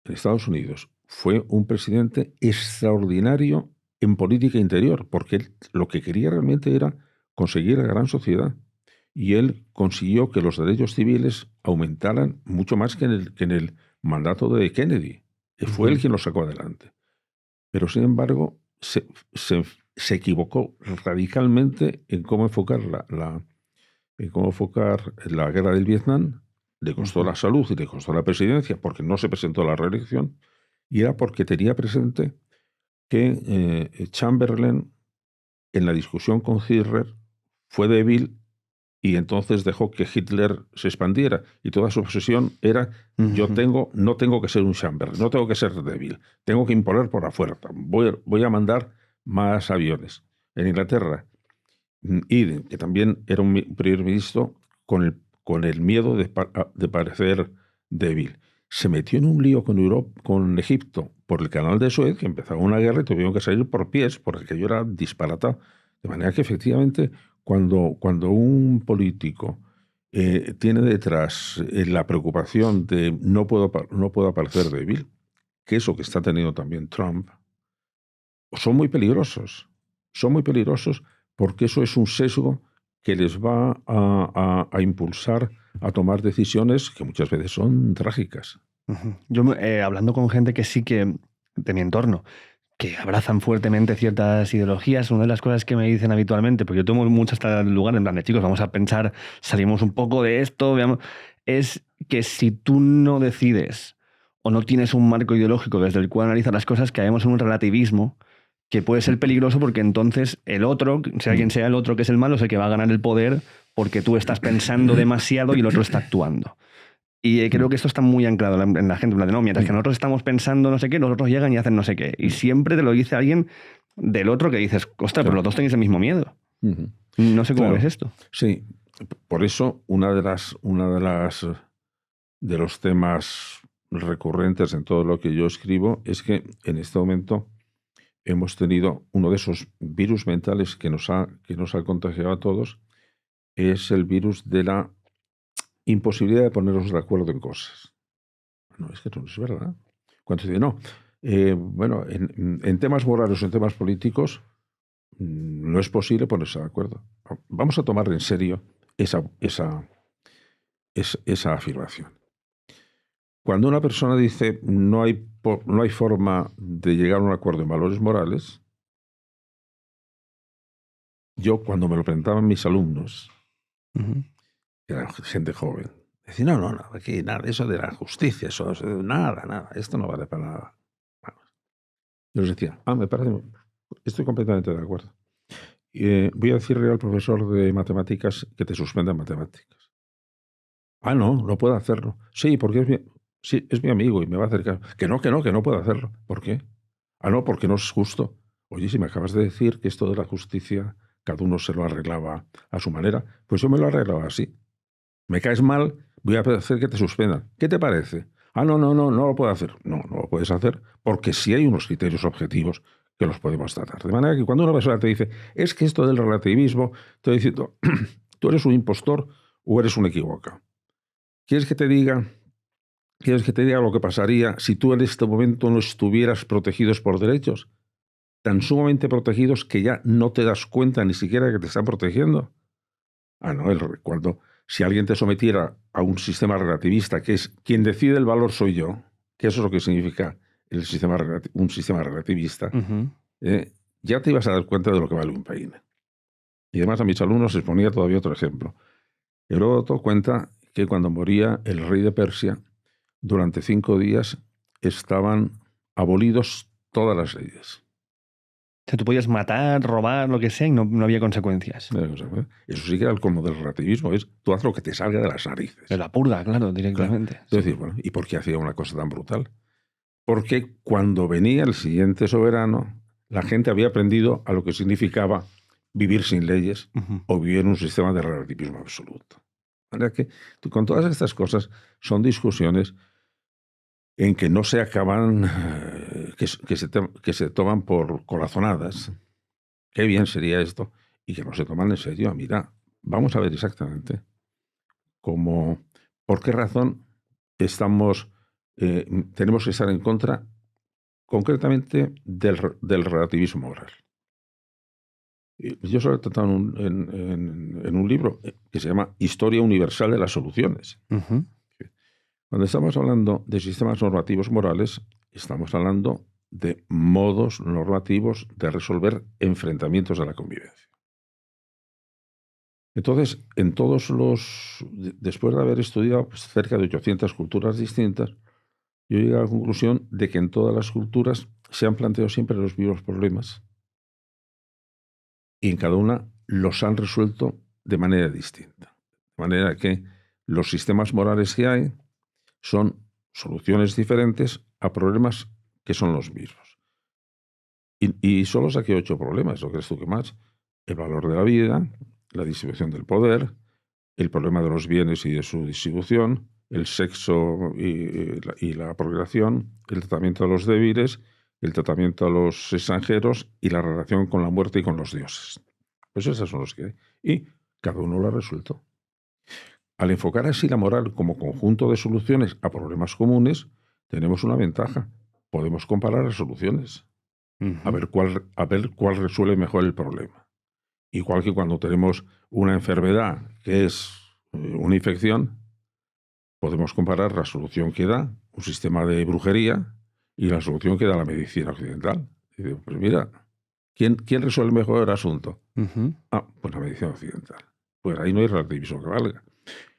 en Estados Unidos, fue un presidente extraordinario en política interior, porque él lo que quería realmente era conseguir la gran sociedad. Y él consiguió que los derechos civiles aumentaran mucho más que en el mandato de Kennedy. Fue él quien lo sacó adelante. Pero, sin embargo, se equivocó radicalmente en cómo enfocar la guerra del Vietnam. Le costó la salud y le costó la presidencia porque no se presentó a la reelección, y era porque tenía presente que Chamberlain, en la discusión con Hitler, fue débil y entonces dejó que Hitler se expandiera, y toda su obsesión era no tengo que ser un Chamberlain, no tengo que ser débil, tengo que imponer por la fuerza, voy a mandar más aviones. En Inglaterra, Eden, que también era un primer ministro con el miedo de parecer débil, se metió en un lío con Egipto por el canal de Suez, que empezaba una guerra y tuvieron que salir por pies porque aquello era disparatado. De manera que efectivamente cuando un político tiene detrás la preocupación de no puedo parecer débil, que eso que está teniendo también Trump, son muy peligrosos. Son muy peligrosos porque eso es un sesgo que les va a impulsar a tomar decisiones que muchas veces son trágicas. Yo, hablando con gente que sí que, de mi entorno, que abrazan fuertemente ciertas ideologías, una de las cosas que me dicen habitualmente, porque yo tomo mucho hasta el lugar en plan de chicos, vamos a pensar, salimos un poco de esto, veamos, es que si tú no decides o no tienes un marco ideológico desde el cual analizar las cosas, caemos en un relativismo que puede ser peligroso porque entonces el otro, sea quien sea el otro que es el malo, es el que va a ganar el poder porque tú estás pensando demasiado y el otro está actuando. Y creo que esto está muy anclado en la gente. No, mientras que nosotros estamos pensando no sé qué, los otros llegan y hacen no sé qué. Y siempre te lo dice alguien del otro que dices, ostras, pero los dos tenéis el mismo miedo. No sé cómo ves esto. Sí, por eso uno de los temas recurrentes en todo lo que yo escribo es que en este momento hemos tenido uno de esos virus mentales que nos ha contagiado a todos, es el virus de la imposibilidad de ponernos de acuerdo en cosas. No, es que eso no es verdad. Cuando se dice, no, bueno, en temas morales o en temas políticos no es posible ponerse de acuerdo. Vamos a tomar en serio esa afirmación. Cuando una persona dice no hay forma de llegar a un acuerdo en valores morales, yo cuando me lo presentaban mis alumnos, que eran gente joven, decía, no, aquí nada, eso de la justicia, eso nada, esto no vale para nada. Yo les decía, me parece, estoy completamente de acuerdo. Voy a decirle al profesor de matemáticas que te suspenda en matemáticas. No puedo hacerlo. Sí, porque es mi amigo y me va a hacer caso. Que no puedo hacerlo. ¿Por qué? No, porque no es justo. Oye, si me acabas de decir que esto de la justicia, cada uno se lo arreglaba a su manera, pues yo me lo arreglaba así. Me caes mal, voy a hacer que te suspendan. ¿Qué te parece? No lo puedo hacer. No lo puedes hacer porque sí hay unos criterios objetivos que los podemos tratar. De manera que cuando una persona te dice, es que esto del relativismo, estoy diciendo tú eres un impostor o eres un equivocado. ¿Quieres que te diga lo que pasaría si tú en este momento no estuvieras protegidos por derechos? Tan sumamente protegidos que ya no te das cuenta ni siquiera que te están protegiendo. Cuando si alguien te sometiera a un sistema relativista, que es quien decide el valor soy yo, que eso es lo que significa un sistema relativista, ya te ibas a dar cuenta de lo que vale un peine. Y además a mis alumnos les ponía todavía otro ejemplo. Heródoto cuenta que cuando moría el rey de Persia, durante 5 días estaban abolidos todas las leyes. O sea, tú podías matar, robar, lo que sea, y no había consecuencias. Eso sí que era el colmo del relativismo, es tú haz lo que te salga de las narices. De la purga, claro, directamente. Claro. Es decir, bueno, ¿y por qué hacía una cosa tan brutal? Porque cuando venía el siguiente soberano, la gente había aprendido a lo que significaba vivir sin leyes o vivir en un sistema de relativismo absoluto. O sea que con todas estas cosas son discusiones en que no se acaban, que se toman por corazonadas. Qué bien sería esto, y que no se toman en serio. Mira, vamos a ver exactamente por qué razón tenemos que estar en contra concretamente del relativismo moral. Yo solo he tratado en un libro que se llama Historia Universal de las Soluciones. Cuando estamos hablando de sistemas normativos morales, estamos hablando de modos normativos de resolver enfrentamientos de la convivencia. Entonces, después de haber estudiado cerca de 800 culturas distintas, yo llegué a la conclusión de que en todas las culturas se han planteado siempre los mismos problemas y en cada una los han resuelto de manera distinta. De manera que los sistemas morales que hay son soluciones diferentes a problemas que son los mismos. Y solo saqué 8 problemas, ¿lo crees tú que más? El valor de la vida, la distribución del poder, el problema de los bienes y de su distribución, el sexo y la procreación, el tratamiento de los débiles, el tratamiento a los extranjeros y la relación con la muerte y con los dioses. Pues esos son los que hay. Y cada uno lo ha resuelto. Al enfocar así la moral como conjunto de soluciones a problemas comunes, tenemos una ventaja. Podemos comparar las soluciones, a ver cuál resuelve mejor el problema. Igual que cuando tenemos una enfermedad que es una infección, podemos comparar la solución que da un sistema de brujería y la solución que da la medicina occidental. Y digo, pues mira, ¿quién resuelve mejor el asunto? Pues la medicina occidental. Pues ahí no hay relativismo que valga.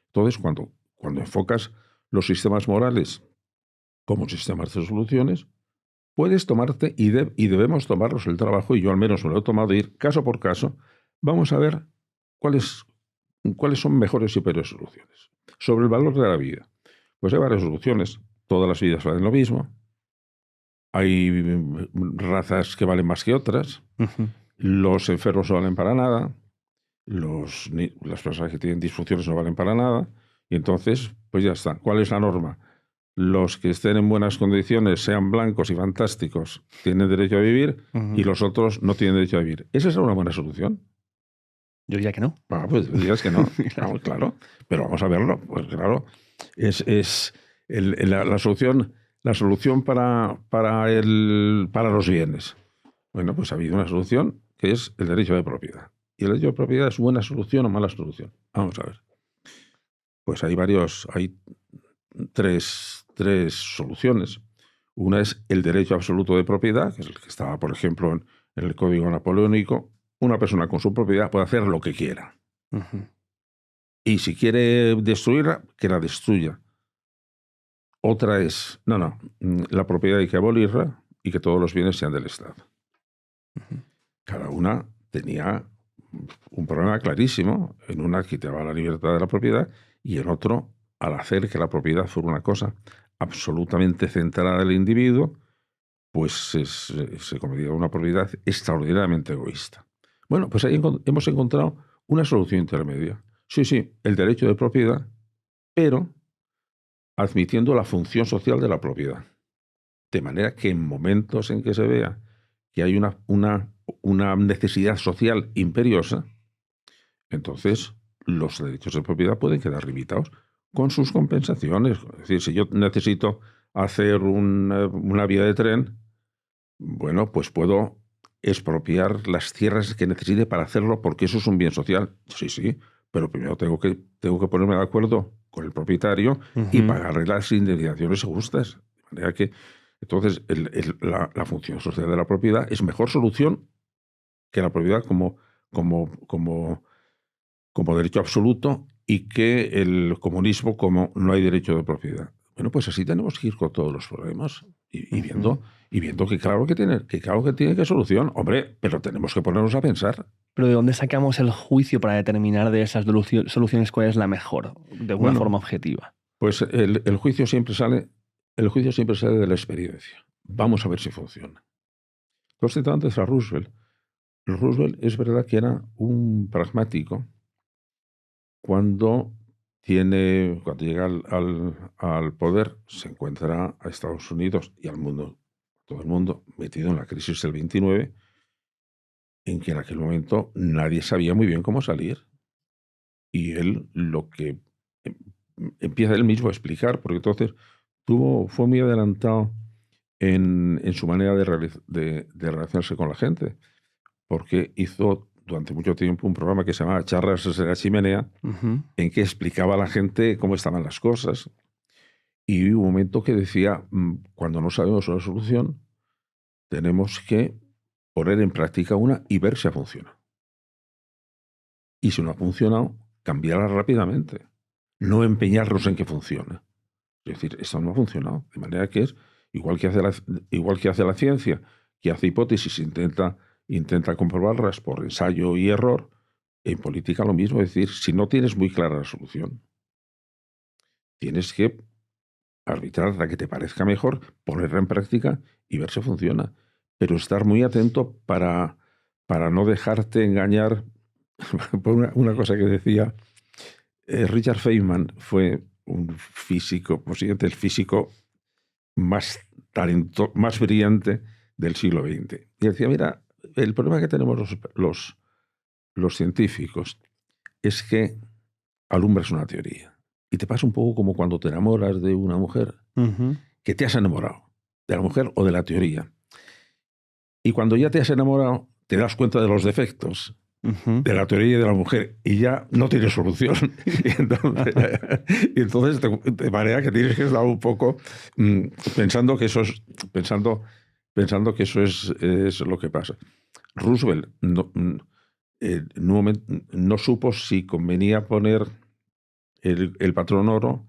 Entonces, cuando enfocas los sistemas morales como sistemas de soluciones, puedes tomarte y debemos tomarnos el trabajo, y yo al menos me lo he tomado, ir caso por caso, vamos a ver cuáles son mejores y peores soluciones. Sobre el valor de la vida, pues hay varias soluciones. Todas las vidas valen lo mismo. Hay razas que valen más que otras. Los enfermos no valen para nada. Las personas que tienen disfunciones no valen para nada. Y entonces, pues ya está. ¿Cuál es la norma? Los que estén en buenas condiciones, sean blancos y fantásticos, tienen derecho a vivir, y los otros no tienen derecho a vivir. ¿Esa es una buena solución? Yo diría que no. Pues dirías que no. Claro. Pero vamos a verlo. Pues claro, es la solución para los bienes. Bueno, pues ha habido una solución que es el derecho de propiedad. ¿Y el derecho de propiedad es buena solución o mala solución? Vamos a ver. Pues hay tres soluciones. Una es el derecho absoluto de propiedad, que es el que estaba, por ejemplo, en el Código Napoleónico. Una persona con su propiedad puede hacer lo que quiera. Y si quiere destruirla, que la destruya. Otra es, la propiedad hay que abolirla y que todos los bienes sean del Estado. Cada una tenía un problema clarísimo. En una quitaba la libertad de la propiedad y en otro, al hacer que la propiedad fuera una cosa absolutamente centrada en el individuo, pues se convertía en una propiedad extraordinariamente egoísta. Bueno, pues ahí hemos encontrado una solución intermedia. Sí, el derecho de propiedad, pero admitiendo la función social de la propiedad. De manera que en momentos en que se vea que hay una necesidad social imperiosa, entonces los derechos de propiedad pueden quedar limitados con sus compensaciones. Es decir, si yo necesito hacer una vía de tren, bueno, pues puedo expropiar las tierras que necesite para hacerlo porque eso es un bien social. Sí, pero primero tengo que ponerme de acuerdo con el propietario y pagarle las indemnizaciones justas. De manera que, entonces, la función social de la propiedad es mejor solución que la propiedad como derecho absoluto y que el comunismo como no hay derecho de propiedad. Bueno, pues así tenemos que ir con todos los problemas y viendo que claro que tiene que solución. Hombre, pero tenemos que ponernos a pensar. Pero ¿de dónde sacamos el juicio para determinar de esas soluciones cuál es la mejor, de una forma objetiva? Pues el juicio siempre sale de la experiencia. Vamos a ver si funciona. Tú has citado antes a Roosevelt. Roosevelt es verdad que era un pragmático cuando llega al poder, se encuentra a Estados Unidos y al mundo, todo el mundo, metido en la crisis del 29, en que en aquel momento nadie sabía muy bien cómo salir. Y él lo que empieza él mismo a explicar, porque entonces fue muy adelantado en su manera de relacionarse con la gente, porque hizo durante mucho tiempo un programa que se llamaba Charlas desde la chimenea, en que explicaba a la gente cómo estaban las cosas. Y hubo un momento que decía, cuando no sabemos una solución, tenemos que poner en práctica una y ver si ha funcionado. Y si no ha funcionado, cambiarla rápidamente. No empeñarnos en que funcione. Es decir, esto no ha funcionado. De manera que es igual que hace la ciencia, que hace hipótesis, intenta comprobarlas por ensayo y error. En política lo mismo. Es decir, si no tienes muy clara la solución, tienes que arbitrar la que te parezca mejor, ponerla en práctica y ver si funciona. Pero estar muy atento para no dejarte engañar por una cosa que decía Richard Feynman. Fue un físico, posiblemente el físico más brillante del siglo XX. Y decía, mira, el problema que tenemos los científicos es que alumbras una teoría. Y te pasa un poco como cuando te enamoras de una mujer, que te has enamorado de la mujer o de la teoría. Y cuando ya te has enamorado, te das cuenta de los defectos de la teoría y de la mujer y ya no tienes solución. y entonces de manera que tienes que estar un poco pensando que eso es lo que pasa. Roosevelt en un momento no supo si convenía poner el patrón oro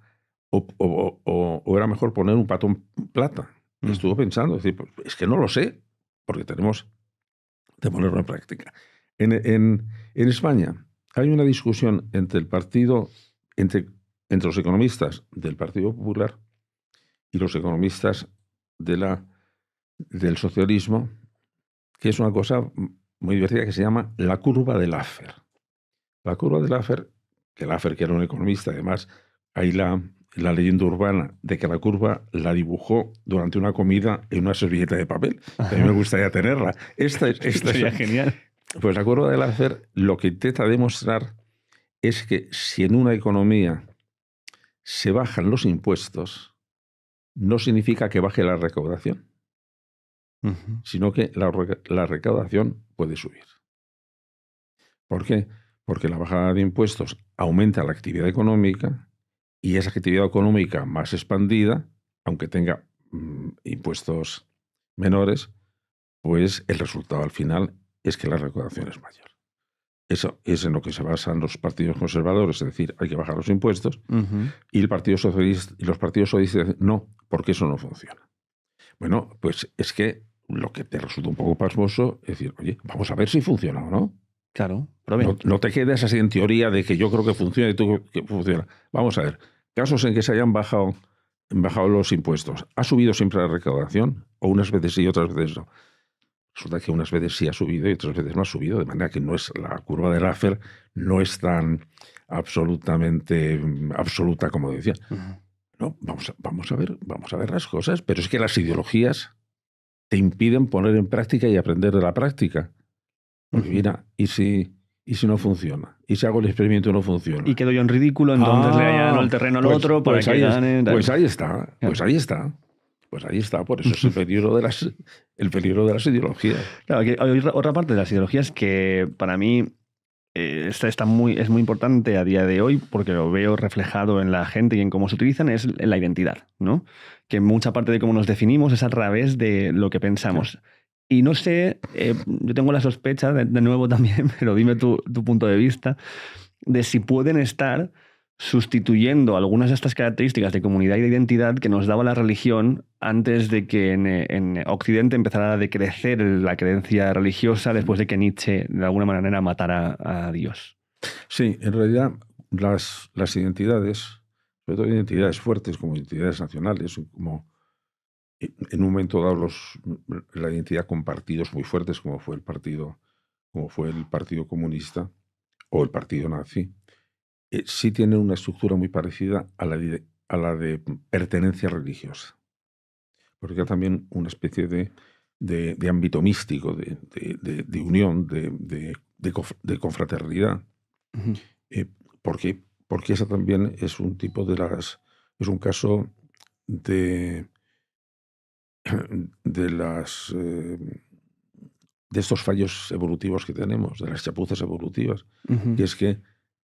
o era mejor poner un patrón plata. Estuvo pensando, es que no lo sé, porque tenemos de ponerlo en práctica. En España hay una discusión entre los economistas del Partido Popular y los economistas del socialismo, que es una cosa muy divertida que se llama la curva de Laffer. La curva de Laffer, que era un economista, además hay la leyenda urbana de que la curva la dibujó durante una comida en una servilleta de papel. A mí me gustaría tenerla. Esta sería genial. Pues la curva de Laffer lo que intenta demostrar es que si en una economía se bajan los impuestos, no significa que baje la recaudación, sino que la recaudación puede subir. ¿Por qué? Porque la bajada de impuestos aumenta la actividad económica y esa actividad económica más expandida, aunque tenga impuestos menores, pues el resultado al final es que la recaudación es mayor. Eso es en lo que se basan los partidos conservadores, es decir, hay que bajar los impuestos, y el Partido Socialista y los partidos socialistas dicen no, porque eso no funciona. Bueno, pues es que lo que te resulta un poco pasmoso es decir, oye, vamos a ver si funciona o no. Claro, no te quedes así en teoría de que yo creo que funciona y tú que funciona. Vamos a ver, casos en que se hayan bajado los impuestos. ¿Ha subido siempre la recaudación? ¿O unas veces sí y otras veces no? Resulta que unas veces sí ha subido y otras veces no ha subido, de manera que no es la curva de Laffer no es tan absolutamente absoluta como decía. No, vamos a ver las cosas, pero es que las ideologías te impiden poner en práctica y aprender de la práctica. Porque mira, y si ¿Y si no funciona? ¿Y si hago el experimento y no funciona? Y quedo yo en ridículo, entonces le allano el terreno al otro para que gane. Pues ahí está, pues ahí está. Pues ahí está, por eso es el peligro de las ideologías. Claro, hay otra parte de las ideologías que para mí es muy importante a día de hoy, porque lo veo reflejado en la gente y en cómo se utilizan, es la identidad, ¿no? Que mucha parte de cómo nos definimos es a través de lo que pensamos. Sí. Y no sé, yo tengo la sospecha, de nuevo también, pero dime tu punto de vista, de si pueden estar sustituyendo algunas de estas características de comunidad y de identidad que nos daba la religión antes de que en Occidente empezara a decrecer la creencia religiosa después de que Nietzsche de alguna manera matara a Dios. Sí, en realidad las identidades, sobre todo identidades fuertes como identidades nacionales, como en un momento dado la identidad con partidos muy fuertes como fue el Partido Comunista o el Partido Nazi, sí tienen una estructura muy parecida a la de pertenencia religiosa. Porque hay también una especie de ámbito místico, de unión, de confraternidad. Uh-huh. Porque esa también es un tipo es un caso de estos fallos evolutivos que tenemos, de las chapuzas evolutivas, uh-huh. que es que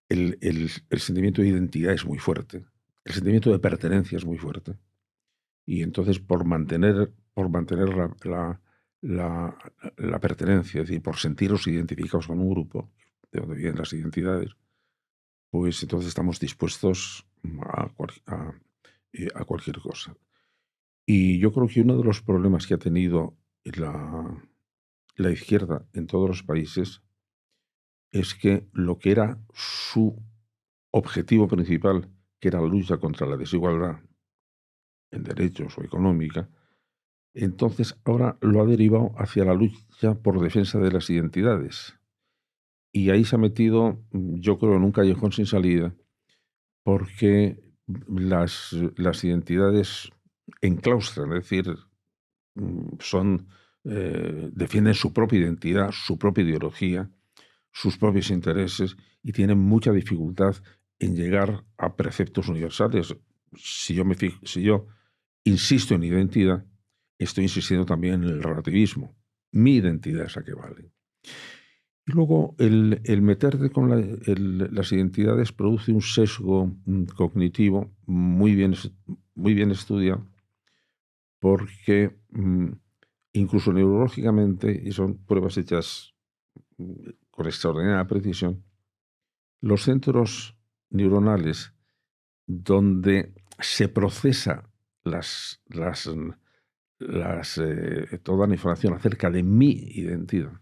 el sentimiento de identidad es muy fuerte, el sentimiento de pertenencia es muy fuerte. Y entonces por mantener la pertenencia, es decir, por sentirnos identificados con un grupo, de donde vienen las identidades, pues entonces estamos dispuestos a cualquier cosa. Y yo creo que uno de los problemas que ha tenido la izquierda en todos los países es que lo que era su objetivo principal, que era la lucha contra la desigualdad en derechos o económica, entonces ahora lo ha derivado hacia la lucha por defensa de las identidades. Y ahí se ha metido, yo creo, en un callejón sin salida, porque las identidades enclaustran, es decir, defienden su propia identidad, su propia ideología, sus propios intereses y tienen mucha dificultad en llegar a preceptos universales. Si yo insisto en identidad, estoy insistiendo también en el relativismo. Mi identidad es la que vale. Y luego el meterte con las identidades produce un sesgo cognitivo muy bien estudiado, porque incluso neurológicamente, y son pruebas hechas con extraordinaria precisión, los centros neuronales donde se procesa toda la información acerca de mi identidad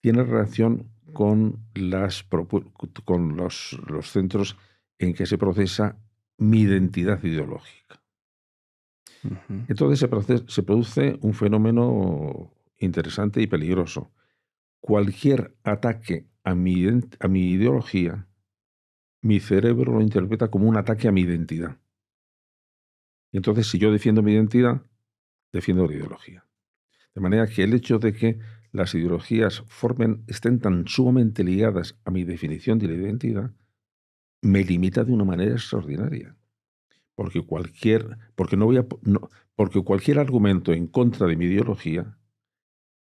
tiene relación con los centros en que se procesa mi identidad ideológica. Uh-huh. Entonces se produce un fenómeno interesante y peligroso. Cualquier ataque a mi ideología, mi cerebro lo interpreta como un ataque a mi identidad. Y entonces, si yo defiendo mi identidad, defiendo la ideología. De manera que el hecho de que las ideologías estén tan sumamente ligadas a mi definición de la identidad, me limita de una manera extraordinaria. Porque cualquier argumento en contra de mi ideología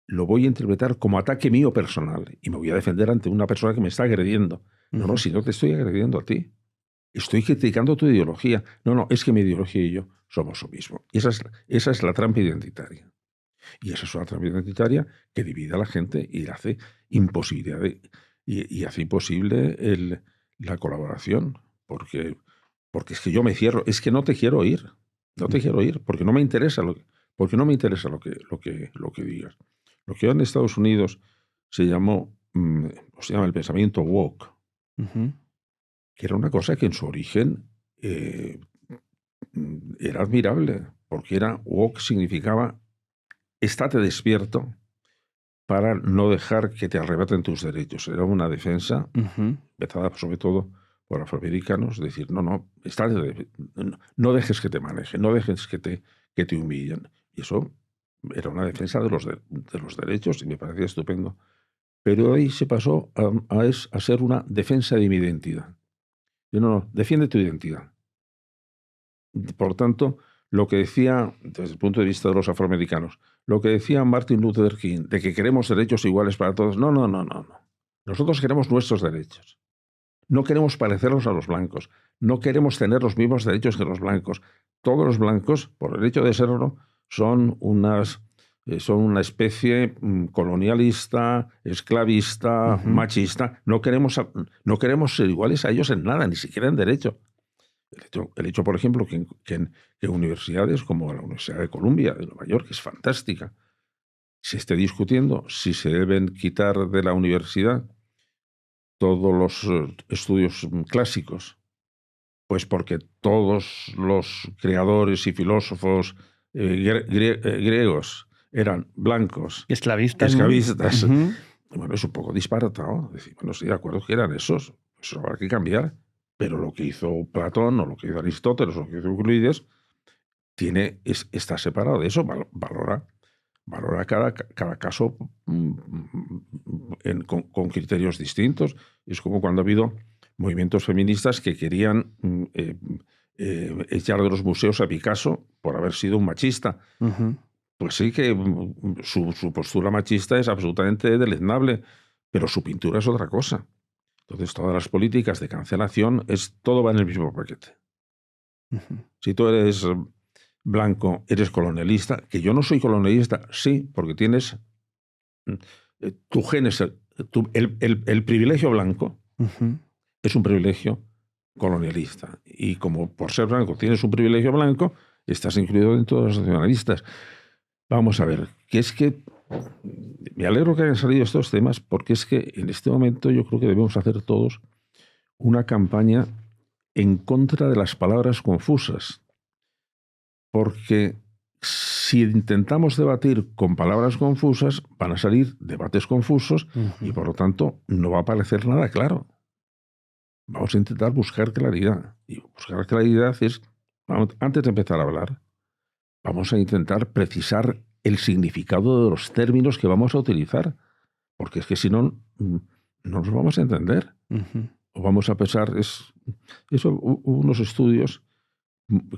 lo voy a interpretar como ataque mío personal y me voy a defender ante una persona que me está agrediendo. Uh-huh. No, si no te estoy agrediendo a ti. Estoy criticando tu ideología. No, es que mi ideología y yo somos lo mismo. Y esa es la trampa identitaria. Y esa es una trampa identitaria que divide a la gente y hace imposible la colaboración. Porque es que yo me cierro. Es que no te quiero oír. No te quiero oír porque no me interesa lo que digas. Lo que en Estados Unidos se llama el pensamiento woke, uh-huh. que era una cosa que en su origen era admirable, porque woke significaba estate despierto para no dejar que te arrebaten tus derechos. Era una defensa empezada sobre todo por afroamericanos, decir, no dejes que te manejen, no dejes que te humillen. Y eso era una defensa de los derechos y me parecía estupendo. pero ahí se pasó a ser una defensa de mi identidad. Yo no, defiende tu identidad. Por tanto, lo que decía, desde el punto de vista de los afroamericanos, lo que decía Martin Luther King, de que queremos derechos iguales para todos, no. Nosotros queremos nuestros derechos. No queremos parecernos a los blancos. No queremos tener los mismos derechos que los blancos. Todos los blancos, por el hecho de serlo, son una especie colonialista, esclavista, machista. No queremos ser iguales a ellos en nada, ni siquiera en derecho. El hecho, por ejemplo, que universidades como la Universidad de Columbia de Nueva York, que es fantástica, se esté discutiendo si se deben quitar de la universidad todos los estudios clásicos, pues porque todos los creadores y filósofos griegos eran blancos. Esclavistas. Bueno, es un poco disparatado. Decir, bueno, sí, de acuerdo que eran esos, eso habrá que cambiar. Pero lo que hizo Platón o lo que hizo Aristóteles o lo que hizo Euclides está separado de eso. Valora cada caso con criterios distintos. Es como cuando ha habido movimientos feministas que querían echar de los museos a Picasso por haber sido un machista. Pues sí que su postura machista es absolutamente deleznable, pero su pintura es otra cosa. Entonces, todas las políticas de cancelación, todo va en el mismo paquete. Si tú eres blanco, eres colonialista, que yo no soy colonialista, sí, porque tienes tu gen, el privilegio blanco es un privilegio colonialista. Y como por ser blanco tienes un privilegio blanco, estás incluido dentro de los nacionalistas. Vamos a ver, que es que me alegro que hayan salido estos temas, porque es que en este momento yo creo que debemos hacer todos una campaña en contra de las palabras confusas. Porque si intentamos debatir con palabras confusas, van a salir debates confusos y por lo tanto no va a parecer nada claro. Vamos a intentar buscar claridad. Y buscar claridad es, antes de empezar a hablar, vamos a intentar precisar el significado de los términos que vamos a utilizar, porque es que si no, no nos vamos a entender. O vamos a pensar, hubo unos estudios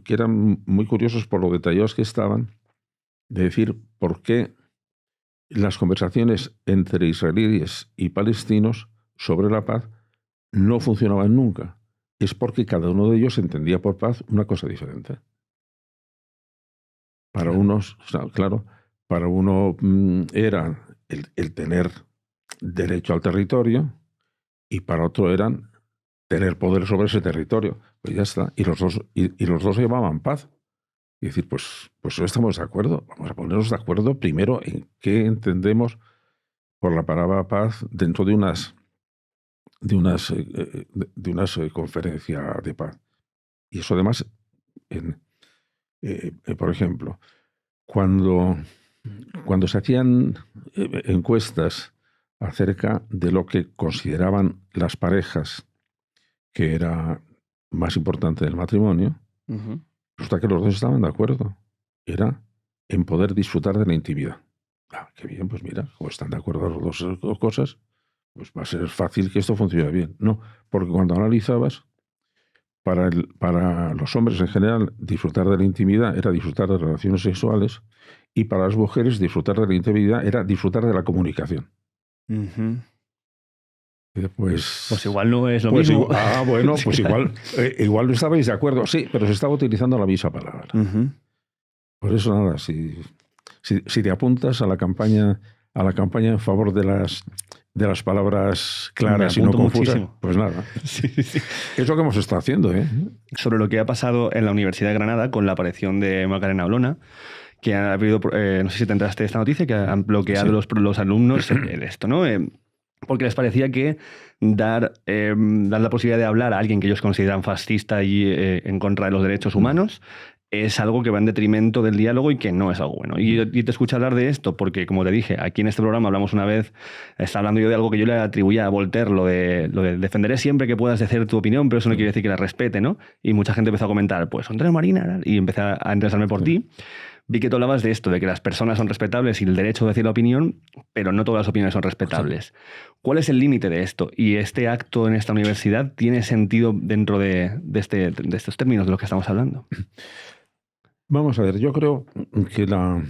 que eran muy curiosos por lo detallados que estaban, de decir por qué las conversaciones entre israelíes y palestinos sobre la paz no funcionaban nunca. Es porque cada uno de ellos entendía por paz una cosa diferente. Para unos, para uno era el tener derecho al territorio y para otro eran tener poder sobre ese territorio. Pues ya está. Y los dos se llamaban paz. Y decir, pues no estamos de acuerdo. Vamos a ponernos de acuerdo primero en qué entendemos por la palabra paz dentro de unas conferencias de paz. Y eso además, por ejemplo, cuando se hacían encuestas acerca de lo que consideraban las parejas que era más importante del matrimonio, resulta que los dos estaban de acuerdo. Era en poder disfrutar de la intimidad. Ah, qué bien, pues mira, como están de acuerdo las dos cosas, pues va a ser fácil que esto funcione bien. No, porque cuando analizabas, para los hombres en general, disfrutar de la intimidad era disfrutar de relaciones sexuales, y para las mujeres disfrutar de la intimidad era disfrutar de la comunicación. Pues igual no es lo mismo. Bueno, pues igual no estabais de acuerdo. Sí, pero se estaba utilizando la misma palabra. Por eso nada, si te apuntas a la campaña en favor de las palabras claras y no confusas, muchísimo. Pues nada. Sí. Es lo que hemos estado haciendo. Sobre lo que ha pasado en la Universidad de Granada con la aparición de Macarena Olona, que ha habido, no sé si te enteraste de esta noticia, que han bloqueado los alumnos esto, ¿no? Porque les parecía que dar la posibilidad de hablar a alguien que ellos consideran fascista y en contra de los derechos humanos es algo que va en detrimento del diálogo y que no es algo bueno. Y te escucho hablar de esto porque, como te dije, aquí en este programa hablamos una vez, está hablando yo de algo que yo le atribuía a Voltaire, lo de defenderé siempre que puedas decir tu opinión, pero eso no quiere decir que la respete, ¿no? Y mucha gente empezó a comentar, pues Antonio Marina, y empecé a interesarme por ti. Vi que tú hablabas de esto, de que las personas son respetables y el derecho de decir la opinión, pero no todas las opiniones son respetables. ¿Cuál es el límite de esto? ¿Y este acto en esta universidad tiene sentido dentro de estos términos de los que estamos hablando? Vamos a ver, yo creo que la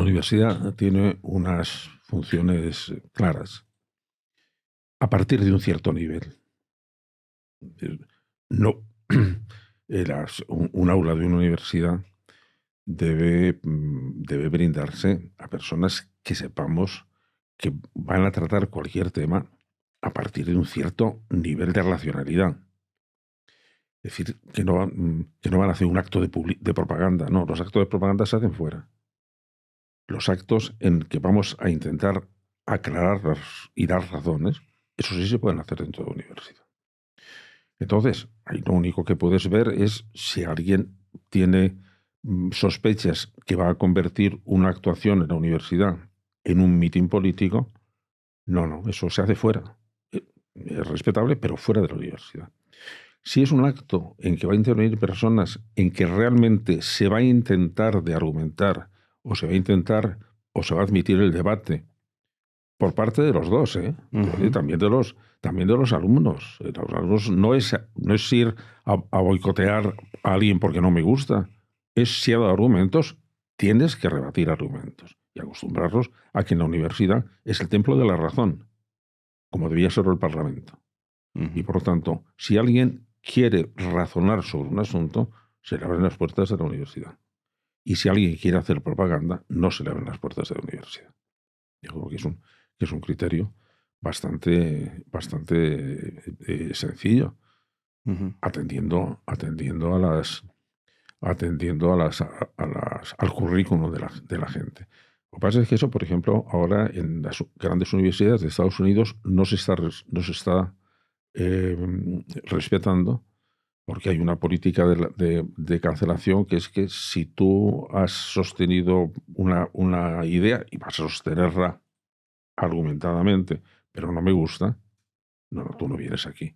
universidad tiene unas funciones claras a partir de un cierto nivel. No, un aula de una universidad debe brindarse a personas que sepamos que van a tratar cualquier tema a partir de un cierto nivel de racionalidad. Es decir, que no van a hacer un acto de propaganda. No, los actos de propaganda se hacen fuera. Los actos en que vamos a intentar aclarar y dar razones, eso sí se pueden hacer dentro de la universidad. Entonces, ahí lo único que puedes ver es si alguien tiene sospechas que va a convertir una actuación en la universidad en un mitin político. No, eso se hace fuera. Es respetable, pero fuera de la universidad. Si es un acto en que va a intervenir personas en que realmente se va a intentar de argumentar o se va a admitir el debate por parte de los dos, también de los alumnos. Los alumnos no es ir a boicotear a alguien porque no me gusta. Es si ha dado argumentos, tienes que rebatir argumentos y acostumbrarlos a que en la universidad es el templo de la razón, como debía ser el Parlamento. Y por lo tanto, si alguien quiere razonar sobre un asunto, se le abren las puertas de la universidad. Y si alguien quiere hacer propaganda, no se le abren las puertas de la universidad. Yo creo que es un criterio bastante sencillo, atendiendo al currículum de la gente. Lo que pasa es que eso, por ejemplo, ahora en las grandes universidades de Estados Unidos no se está respetando, porque hay una política de cancelación que es que si tú has sostenido una idea y vas a sostenerla argumentadamente, pero no me gusta, no, tú no vienes aquí.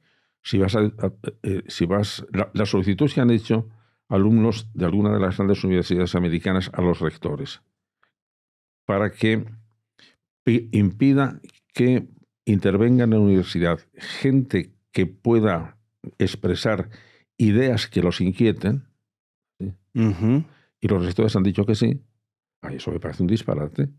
Las solicitudes que han hecho alumnos de alguna de las grandes universidades americanas a los rectores para que impida que intervenga en la universidad gente que pueda expresar ideas que los inquieten, ¿sí? Y los rectores han dicho que sí. A eso me parece un disparate.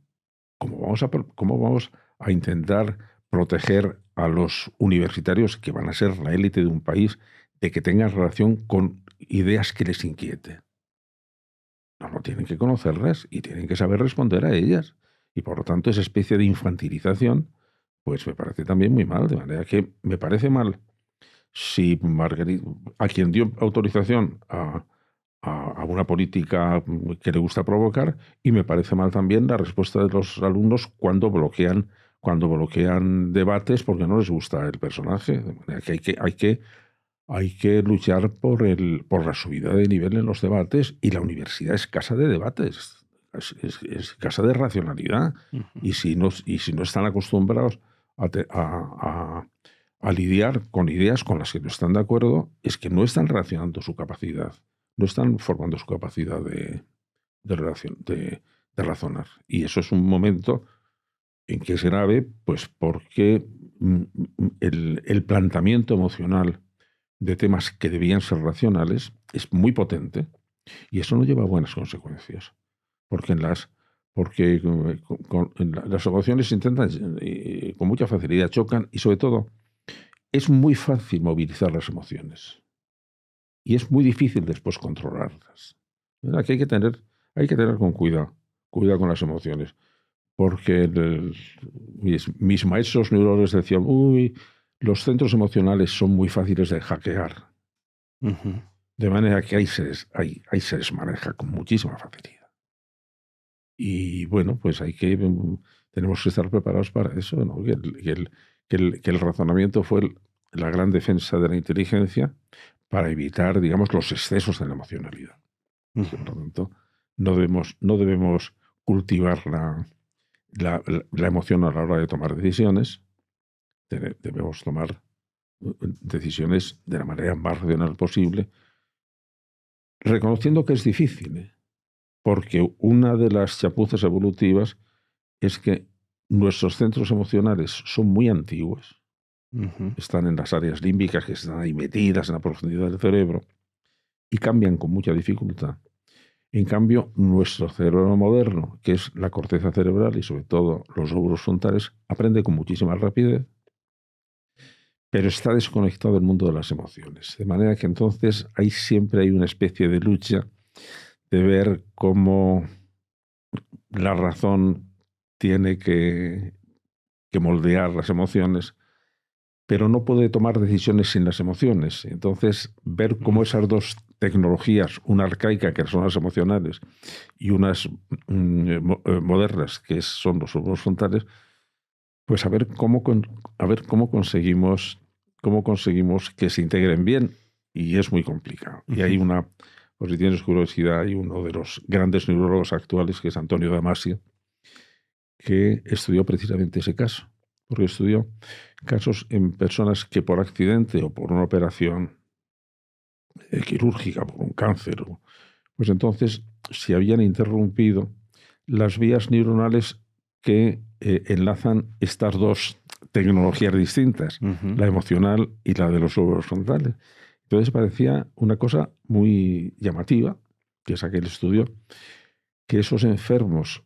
¿Cómo vamos a intentar proteger a los universitarios que van a ser la élite de un país de que tengan relación con ideas que les inquieten? No, tienen que conocerlas y tienen que saber responder a ellas. Y por lo tanto, esa especie de infantilización, pues me parece también muy mal. De manera que me parece mal si Margarita, a quien dio autorización a una política que le gusta provocar, y me parece mal también la respuesta de los alumnos cuando bloquean debates porque no les gusta el personaje. De manera que hay que luchar por la subida de nivel en los debates, y la universidad es casa de debates, es casa de racionalidad. Y si no están acostumbrados a lidiar con ideas con las que no están de acuerdo, es que no están reaccionando su capacidad, no están formando su capacidad de razonar. Y eso es un momento en que es grave, pues porque el planteamiento emocional de temas que debían ser racionales es muy potente, y eso no lleva a buenas consecuencias, porque en las emociones intentan, con mucha facilidad chocan, y sobre todo es muy fácil movilizar las emociones y es muy difícil después controlarlas. ¿Verdad? Que hay que tener con cuidado con las emociones, porque mis maestros neurólogos decían, los centros emocionales son muy fáciles de hackear. De manera que ahí se les maneja con muchísima facilidad. Y bueno, pues tenemos que estar preparados para eso, ¿no? Que el razonamiento fue la gran defensa de la inteligencia para evitar, digamos, los excesos de la emocionalidad. Por lo tanto, no debemos cultivar la emoción a la hora de tomar decisiones. Debemos tomar decisiones de la manera más racional posible, reconociendo que es difícil, porque una de las chapuzas evolutivas es que nuestros centros emocionales son muy antiguos, están en las áreas límbicas que están ahí metidas en la profundidad del cerebro y cambian con mucha dificultad. En cambio, nuestro cerebro moderno, que es la corteza cerebral y sobre todo los lóbulos frontales, aprende con muchísima rapidez, pero está desconectado del mundo de las emociones. De manera que entonces siempre hay una especie de lucha de ver cómo la razón tiene que moldear las emociones, pero no puede tomar decisiones sin las emociones. Entonces, ver cómo esas dos tecnologías, una arcaica, que son las emocionales, y unas modernas, que son los lóbulos frontales, pues a ver cómo conseguimos que se integren bien, y es muy complicado. Y hay pues si tienes curiosidad, hay uno de los grandes neurólogos actuales, que es Antonio Damasio, que estudió precisamente ese caso, porque estudió casos en personas que por accidente o por una operación quirúrgica, por un cáncer, pues entonces se habían interrumpido las vías neuronales que enlazan estas dos tecnologías distintas, la emocional y la de los lóbulos frontales. Entonces parecía una cosa muy llamativa, que es aquel estudio, que esos enfermos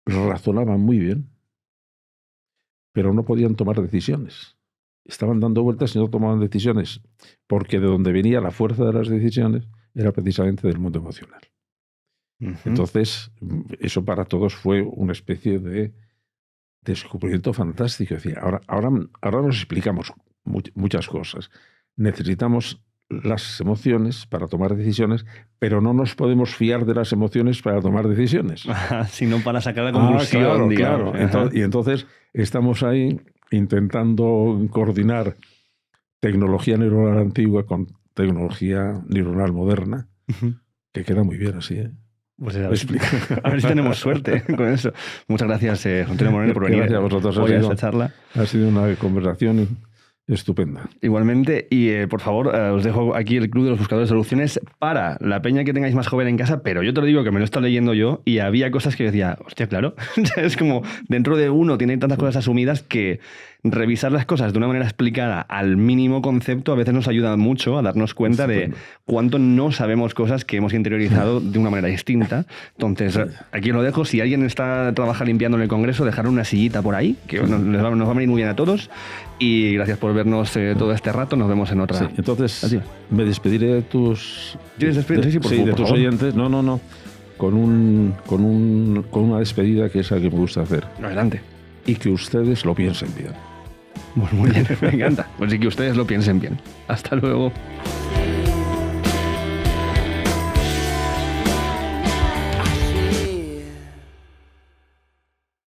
razonaban muy bien, pero no podían tomar decisiones. Estaban dando vueltas y no tomaban decisiones, porque de donde venía la fuerza de las decisiones era precisamente del mundo emocional. Entonces, eso para todos fue una especie de descubrimiento fantástico. Es decir, ahora nos explicamos muchas cosas. Necesitamos las emociones para tomar decisiones, pero no nos podemos fiar de las emociones para tomar decisiones. Sino para sacar la conclusión, claro. Y entonces estamos ahí intentando coordinar tecnología neuronal antigua con tecnología neuronal moderna, que queda muy bien así, ¿eh? Pues a ver si tenemos suerte con eso. Muchas gracias, Antonio Moreno, por venir. Gracias a vosotros. Hoy a esta charla. Ha sido una conversación estupenda. Igualmente, y por favor, os dejo aquí el Club de los Buscadores de Soluciones para la peña que tengáis más joven en casa, pero yo te lo digo que me lo he estado leyendo yo y había cosas que yo decía, hostia, claro, es como dentro de uno tiene tantas cosas asumidas que revisar las cosas de una manera explicada al mínimo concepto a veces nos ayuda mucho a darnos cuenta de cuánto no sabemos cosas que hemos interiorizado de una manera distinta. Entonces, aquí lo dejo. Si alguien está trabajando limpiando en el Congreso, dejar una sillita por ahí, que nos va a venir muy bien a todos. Y gracias por vernos todo este rato. Nos vemos en otra. Sí, entonces, adiós. Me despediré de tus... ¿Quieres despedirte? Sí, de tus oyentes. No. Con una despedida que es la que me gusta hacer. Adelante. Y que ustedes lo piensen bien. Muy bien, me encanta. Pues sí, que ustedes lo piensen bien. Hasta luego.